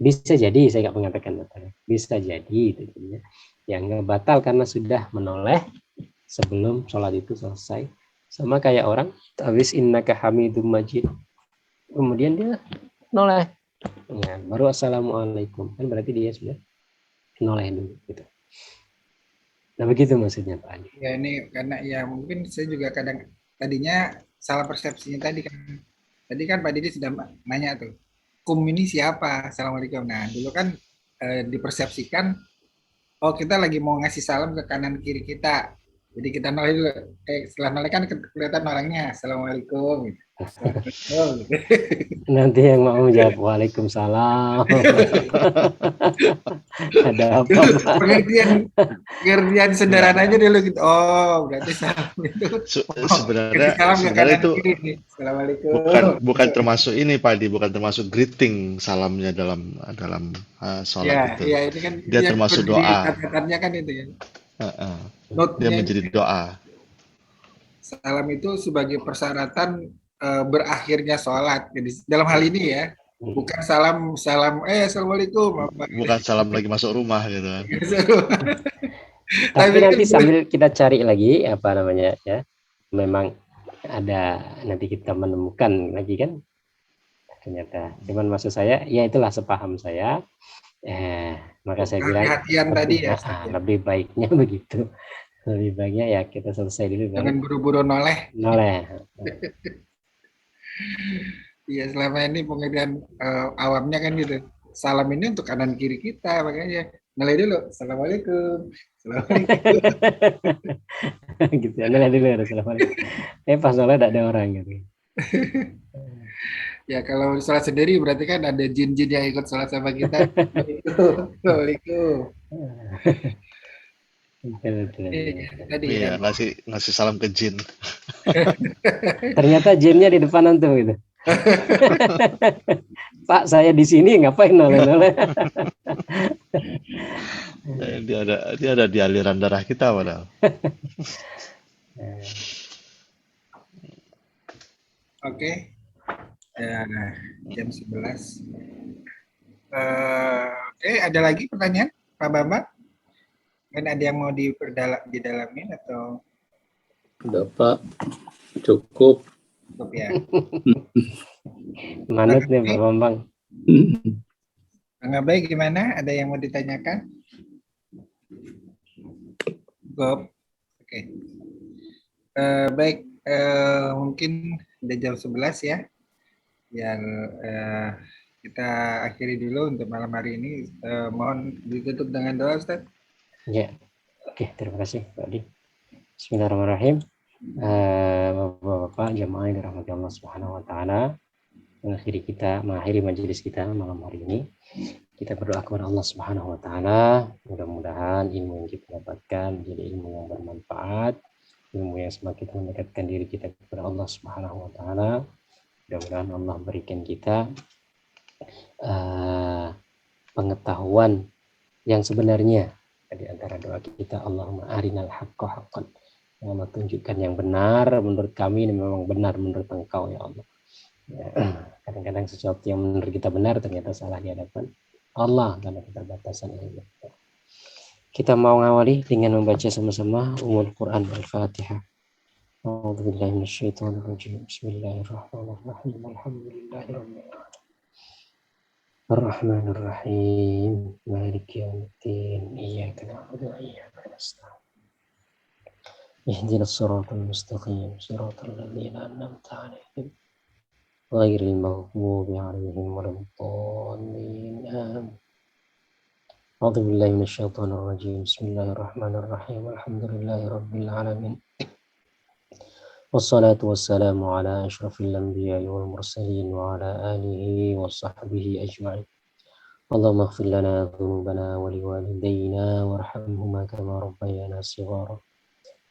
bisa jadi saya nggak mengatakan batal, bisa jadi itu yang nggak batal karena sudah menoleh sebelum sholat itu selesai. Sama kayak orang habis innaka hamidum majid, kemudian dia noleh, ya, baru assalamualaikum, kan berarti dia sudah noleh dulu gitu. Nah begitu maksudnya Pak Adi. Ya ini karena ya mungkin saya juga kadang tadinya salah persepsinya tadi kan Pak Didi sudah nanya tuh, kum ini siapa? Assalamualaikum. Nah dulu kan dipersepsikan, oh kita lagi mau ngasih salam ke kanan kiri kita, jadi kita noleh dulu. Setelah noleh kan kelihatan orangnya, assalamualaikum. Gitu. Nanti yang mau menjawab waalaikumsalam. Ada apa? Pengertian sederhananya dulu gitu. Oh, berarti salam itu. Sebenarnya itu bukan gitu. termasuk ini Pak Di, bukan termasuk greeting salamnya dalam sholat itu. Ya, ini kan dia termasuk doa. Kata-katanya kan itu ya. Dia menjadi doa. Salam itu sebagai persyaratan berakhirnya sholat. Jadi dalam hal ini ya, bukan salam assalamualaikum. Bukan salam lagi masuk rumah gitu kan. Tapi nanti sambil kita cari lagi apa namanya ya, memang ada nanti kita menemukan lagi kan ternyata. Cuman maksud saya ya itulah sepaham saya. Maka saya bilang Kehati-hatian tadi ya, Ustaz, ya. lebih baiknya begitu. Lebih baiknya ya kita selesai dulu baru Jangan buru-buru noleh. noleh. Iya, selama ini pengertian awamnya kan gitu. Salam ini untuk kanan kiri kita, makanya noleh dulu. Assalamualaikum. Assalamualaikum. Gitu ya, noleh dulu harus assalamualaikum. Pas noleh tidak ada orang gitu. Ya kalau sholat sendiri berarti kan ada jin-jin yang ikut sholat sama kita. Assalamualaikum. Tadi Iya, kan. ngasih salam ke jin. Ternyata jinnya di depan antum gitu. Pak, saya di sini ngapain noleh-noleh? Dia ada di aliran darah kita padahal. Oke. Ya, jam 11. Oke, ada lagi pertanyaan Pak Bambang? Kan ada yang mau didalamin atau Udah Pak, cukup. cukup ya? Manut nih Pak Bambang. Bang Abai gimana? Ada yang mau ditanyakan? Cukup. Oke. Baik, mungkin udah jam 11 ya. Yang kita akhiri dulu untuk malam hari ini. Mohon ditutup dengan doa, Ustaz. Ya, oke, terima kasih Pak Adi. Bismillahirrahmanirrahim. Bapak-bapak jamaah yang dirahmati Allah Subhanahu wa taala, mengakhiri majelis kita malam hari ini. Kita berdoa kepada Allah Subhanahu wa taala, mudah-mudahan ilmu yang kita dapatkan menjadi ilmu yang bermanfaat, ilmu yang semakin mendekatkan diri kita kepada Allah Subhanahu wa taala. Mudah-mudahan Allah berikan kita pengetahuan yang sebenarnya. Di antara doa kita, Allahumma arinal haqqa haqqan. Ya Allah, tunjukkan yang benar menurut kami, ini memang benar menurut Engkau ya Allah. Ya, kadang-kadang sesuatu yang menurut kita benar ternyata salah di hadapan Allah karena keterbatasan ilmu. Kita mau ngawali dengan membaca sama-sama Ummul Quran Al-Fatihah. A'udzubillahi minasyaitonir rajim. Bismillahirrahmanirrahim. Alhamdulillahirabbil alamin. الرحمن الرحيم مالك يوم الدين إياك نعبد وإياك نستعين اهدنا الصراط المستقيم صراط الذين أنعمت عليهم غير المغضوب عليهم ولا الضالين آمين أعوذ بالله من الشيطان الرجيم بسم الله الرحمن الرحيم الحمد لله رب العالمين والصلاة والسلام على أشرف الأنبياء والمرسلين وعلى آله وصحبه أجمعين اللهم اغفر لنا ذنوبنا ولوالدينا وارحمهما كما ربيانا صغارا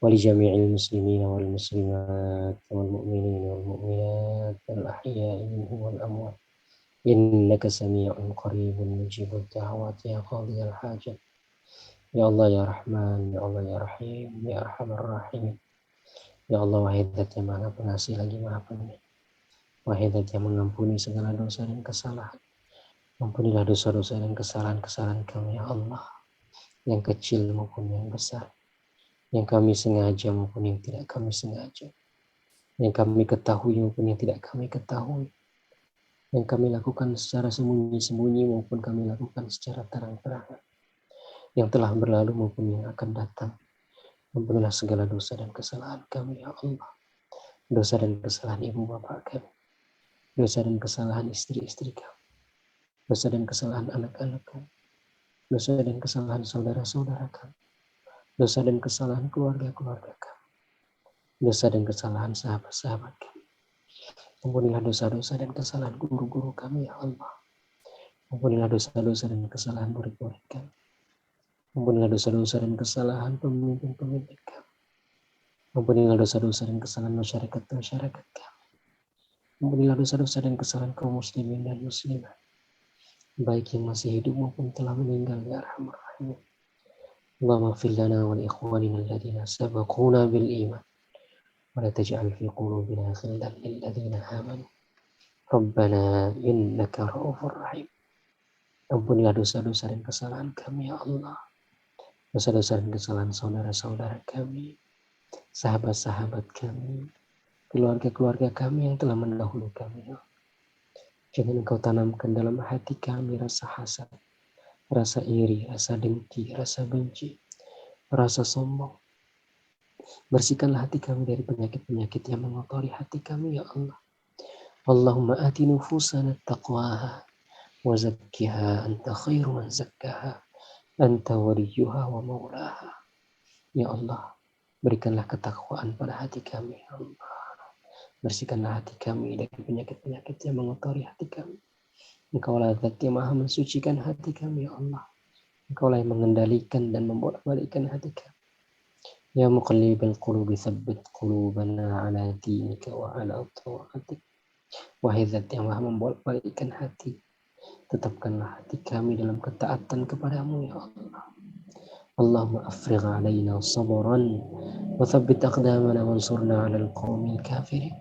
ولجميع المسلمين والمسلمات والمؤمنين والمؤمنات الأحياء منهم والأموات إنك سميع قريب مجيب الدعوات يا قاضي الحاجة يا الله يا رحمن يا الله يا رحيم يا أرحم الراحمين. Ya Allah, wahai Zat yang Maha Pengasih lagi Maha Penyayang, wahai Zat yang mengampuni segala dosa dan kesalahan, ampunilah dosa-dosa dan kesalahan-kesalahan kami ya Allah, yang kecil maupun yang besar, yang kami sengaja maupun yang tidak kami sengaja, yang kami ketahui maupun yang tidak kami ketahui, yang kami lakukan secara sembunyi-sembunyi maupun kami lakukan secara terang-terangan, yang telah berlalu maupun yang akan datang. Ampunilah segala dosa dan kesalahan kami ya Allah. Dosa dan kesalahan ibu bapak kami. Dosa dan kesalahan istri-istri kami. Dosa dan kesalahan anak-anak kami. Dosa dan kesalahan saudara-saudara kami. Dosa dan kesalahan keluarga-keluarga kami. Dosa dan kesalahan sahabat-sahabat kami. Ampunilah dosa-dosa dan kesalahan guru-guru kami ya Allah. Ampunilah dosa-dosa dan kesalahan murid-murid kami. Ampunilah dosa-dosa dan kesalahan pemimpin-pemimpin kami. Ampunilah dosa-dosa dan kesalahan masyarakat kami. Ampunilah dosa-dosa dan kesalahan kaum muslimin dan muslimat, baik yang masih hidup maupun telah meninggal ya Arhamar Rahimin. Allahumma ighfir lana wa li ikhwanina alladhina sabaquna bil iman wa la taj'al fi qulubina ghillan lil ladzina amanu Rabbana innaka ra'ufur rahim. Ampunilah dosa-dosa dan kesalahan kami ya Allah. Dosa-dosa dan kesalahan saudara-saudara kami, sahabat-sahabat kami, keluarga-keluarga kami yang telah mendahului kami. Ya. Jangan Engkau tanamkan dalam hati kami rasa hasad, rasa iri, rasa dengki, rasa benci, rasa sombong. Bersihkanlah hati kami dari penyakit-penyakit yang mengotori hati kami, ya Allah. Allahumma ati nufusana taqwaha wa zakkiha anta khairu man zakkaha anta waliyuha wa maulaha. Ya Allah, berikanlah ketakwaan pada hati kami, ya Allah. Bersihkanlah hati kami dari penyakit-penyakit yang mengotori hati kami. Engkaulah Zat yang Maha mensucikan hati kami, ya Allah. Engkaulah yang mengendalikan dan membolak-balikkan hati kami. Ya muqallibal qulubi tsabbit qulubana ala dinika wa ala ta'atik. Wahai Zat yang Maha membolak-balikkan hati, tetapkanlah hati kami dalam ketaatan kepadamu, ya Allah. Allahumma afrigh alaina sabran wa tsabbit aqdamana wansurna 'alal qaumil kafirin.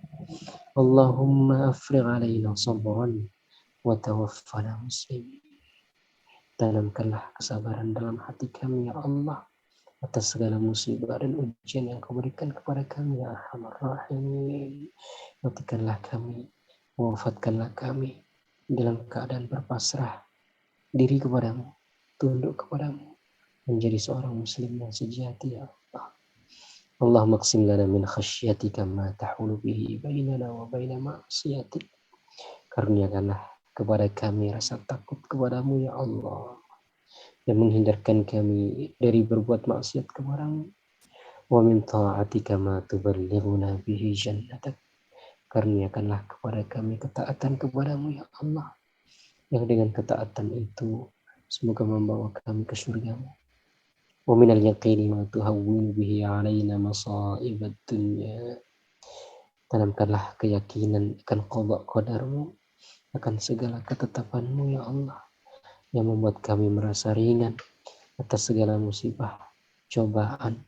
Allahumma afrigh alaina sabran wa tawaffana muslimin. Tanamkanlah kesabaran dalam hati kami, ya Allah, atas segala musibah dan ujian yang Kau berikan kepada kami, ya Arhamar Rahimin. Matikanlah kami, wafatkanlah kami dalam keadaan berpasrah diri kepadamu, tunduk kepadamu, menjadi seorang muslim yang sejati, ya Allah. Allahumma qsim lana min khasyatika ma tahulu bihi bainana wa baina ma'siyatik. Karuniakanlah kepada kami rasa takut kepadamu, ya Allah, yang menghindarkan kami dari berbuat maksiat kepadamu. Wa min ta'atika ma tuballighuna bihi jannatak. Karuniakanlah kepada kami ketaatan kepadamu, ya Allah, yang dengan ketaatan itu semoga membawa kami ke surgamu. Wa minal yaqini ma tuhawwinu bihi alaina masa'ibad dunya. Tanamkanlah keyakinan akan qada qadarmu, akan segala ketetapanmu, ya Allah, yang membuat kami merasa ringan atas segala musibah, cobaan,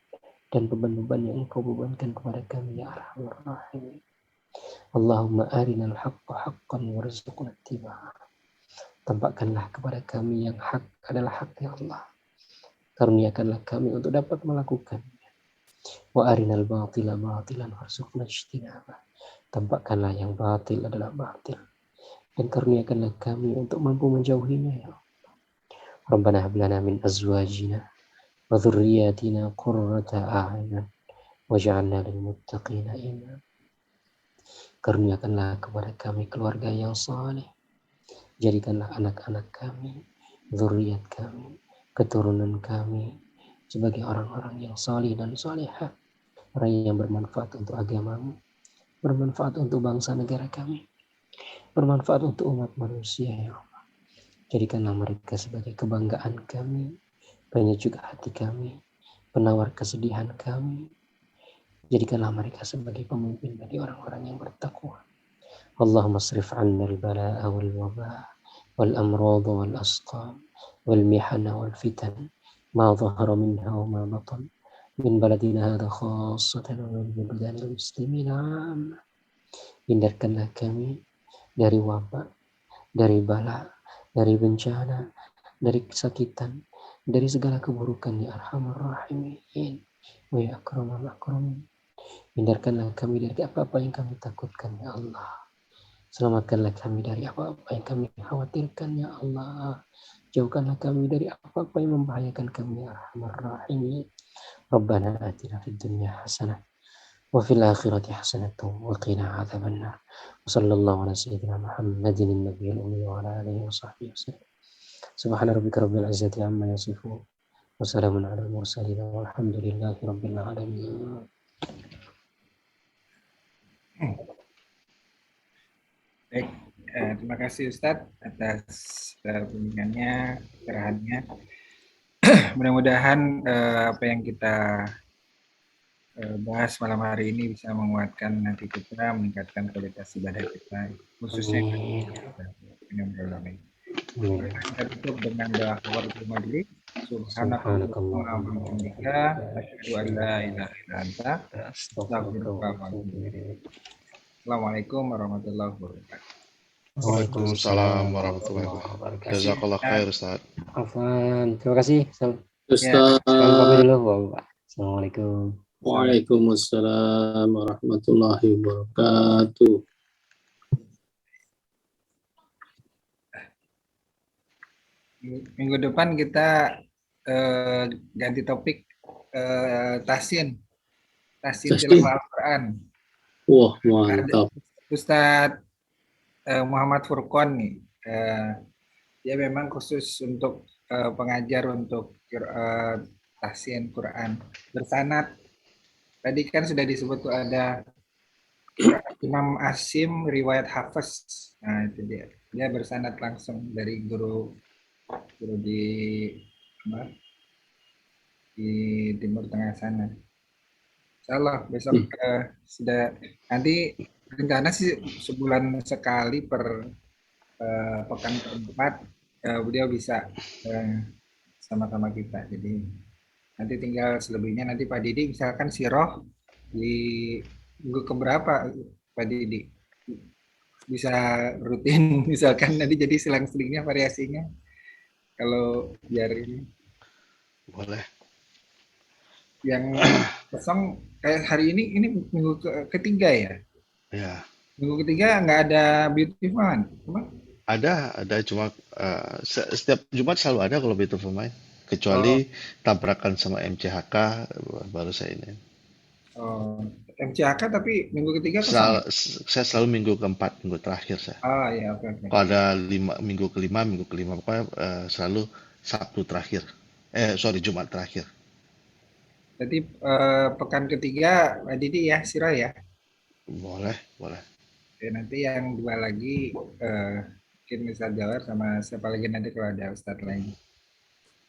dan beban-beban yang Engkau bebankan kepada kami, ya Arhamar Rahimin. Allahumma arinal haqqa haqqan warzuqna ittiba'ah. Tampakkanlah kepada kami yang hak adalah hak, ya Allah. Karuniakanlah kami untuk dapat melakukannya. Wa arinal batila batilan warzuqna ijtinabah. Tampakkanlah yang batil adalah batil, dan karuniakanlah kami untuk mampu menjauhinya, ya Allah. Rabbana hab lana min azwajina wa dhurriyyatina qurrata a'yun waj'alna lil muttaqina imama. Karuniakanlah kepada kami keluarga yang saleh. Jadikanlah anak-anak kami, zuriat kami, keturunan kami sebagai orang-orang yang saleh dan salehah, orang yang bermanfaat untuk agamamu, bermanfaat untuk bangsa negara kami, bermanfaat untuk umat manusia, ya Allah. Jadikanlah mereka sebagai kebanggaan kami, penyejuk hati kami, penawar kesedihan kami. Jadikanlah mereka sebagai pemimpin bagi orang-orang yang bertakwa. Allahumma asrif 'anna al-bala'a wal waba' wal amrad wal asqam wal mihana wal fitan ma dhahara minha wa ma batan min baladina hadha khassatan wa min buldanil muslimin 'amma. Hindarkanlah kami dari wabak, dari bala, dari bencana, dari kesakitan, dari segala keburukan, ya Arhamar Rahimin wa ya akramal akramin. Hindarkanlah kami dari apa-apa yang kami takutkan, ya Allah. Selamatkanlah kami dari apa-apa yang kami khawatirkan, ya Allah. Jauhkanlah kami dari apa-apa yang membahayakan kami, ya Arhamar Rahimin. Rabbana atina fid dunya hasanah wa fil akhirati hasanah wa qina adzabannar. Wa sallallahu ala sayyidina Muhammadin an-nabiyil ummi wa ala alihi wa sahbihi wasallam. Subhana rabbika rabbil izzati amma yasifun wa salamun alal mursalin walhamdulillahi rabbil alamin. Baik, terima kasih Ustadz atas bimbingannya, cerahannya. Mudah-mudahan apa yang kita bahas malam hari ini bisa menguatkan hati kita, meningkatkan kualitas ibadah kita, khususnya dengan berulama. Kita tutup dengan doa kafaratul majelis. Subhanakallahumma wa bihamdika, asyhadu an la ilaha illa anta, astaghfiruka wa atubu ilaik. Assalamualaikum warahmatullahi wabarakatuh. Waalaikumsalam warahmatullahi wabarakatuh. Jazakallah khair, Ustaz. Afwan, terima kasih. Ustaz. Salam kami dulu, Bapak. Assalamualaikum. Waalaikumsalam warahmatullahi wabarakatuh. Minggu depan kita ganti topik tasin Tasin. tilawah Al-Quran. Wah, Ada mantap. Ustadz Muhammad Furqon nih. Dia memang khusus untuk pengajar untuk tasin Quran bersanad. Tadi kan sudah disebut tuh ada Imam Asim riwayat Hafiz. Nah, itu dia. Dia bersanad langsung dari guru di apa, di Timur Tengah sana. Insyaallah besok sudah nanti rencana sih sebulan sekali per pekan keempat beliau bisa sama-sama kita. Jadi nanti tinggal selebihnya nanti Pak Didi misalkan siroh di minggu keberapa Pak Didi bisa rutin misalkan nanti jadi selang-selingnya variasinya kalau biar ini Boleh. yang kosong kayak hari ini minggu ketiga ya. Ya. Minggu ketiga nggak ada beauty fund. Ada cuma setiap Jumat selalu ada kalau Beautiful Mind. Kecuali tabrakan sama MCHK baru saya ini. MCHK tapi minggu ketiga kosong. Saya selalu minggu keempat, minggu terakhir saya. Oh iya, oke. Kalau ada minggu kelima pokoknya selalu Sabtu terakhir. Jumat terakhir. Jadi pekan ketiga Pak Didi ya, Sira ya. Boleh. Oke, nanti yang dua lagi mungkin Ustadz Jawar sama siapa lagi nanti kalau ada Ustadz lain.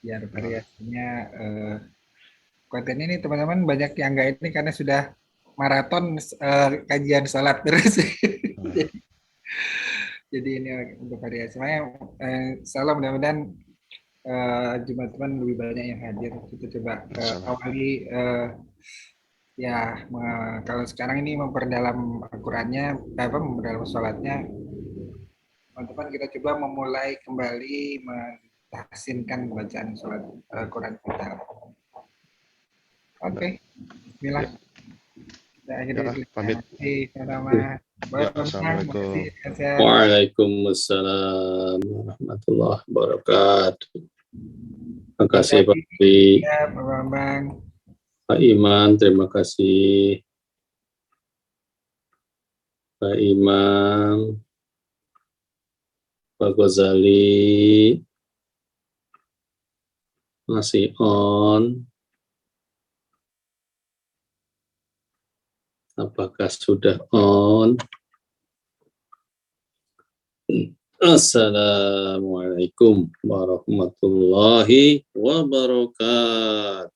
Biar variasinya konten ini teman-teman banyak yang enggak ini karena sudah maraton kajian sholat terus. Jadi ini untuk variasi. Makanya salam mudah-mudahan teman-teman lebih banyak yang hadir. Kita coba awali ya kalau sekarang ini memperdalam Al-Qur'annya, memperdalam sholatnya. Teman-teman kita coba memulai kembali mentahsinkan bacaan sholat Al-Quran kita. Oke. Bismillah. Kita akhiri pamit. Assalamualaikum. Waalaikumsalam warahmatullahi wabarakatuh. Terima kasih Pak Bi. Ya, Pak Bambang. Pak Iman, terima kasih. Pak Imam, Pak Ghazali, masih on. Apakah sudah on? Assalamualaikum warahmatullahi wabarakatuh.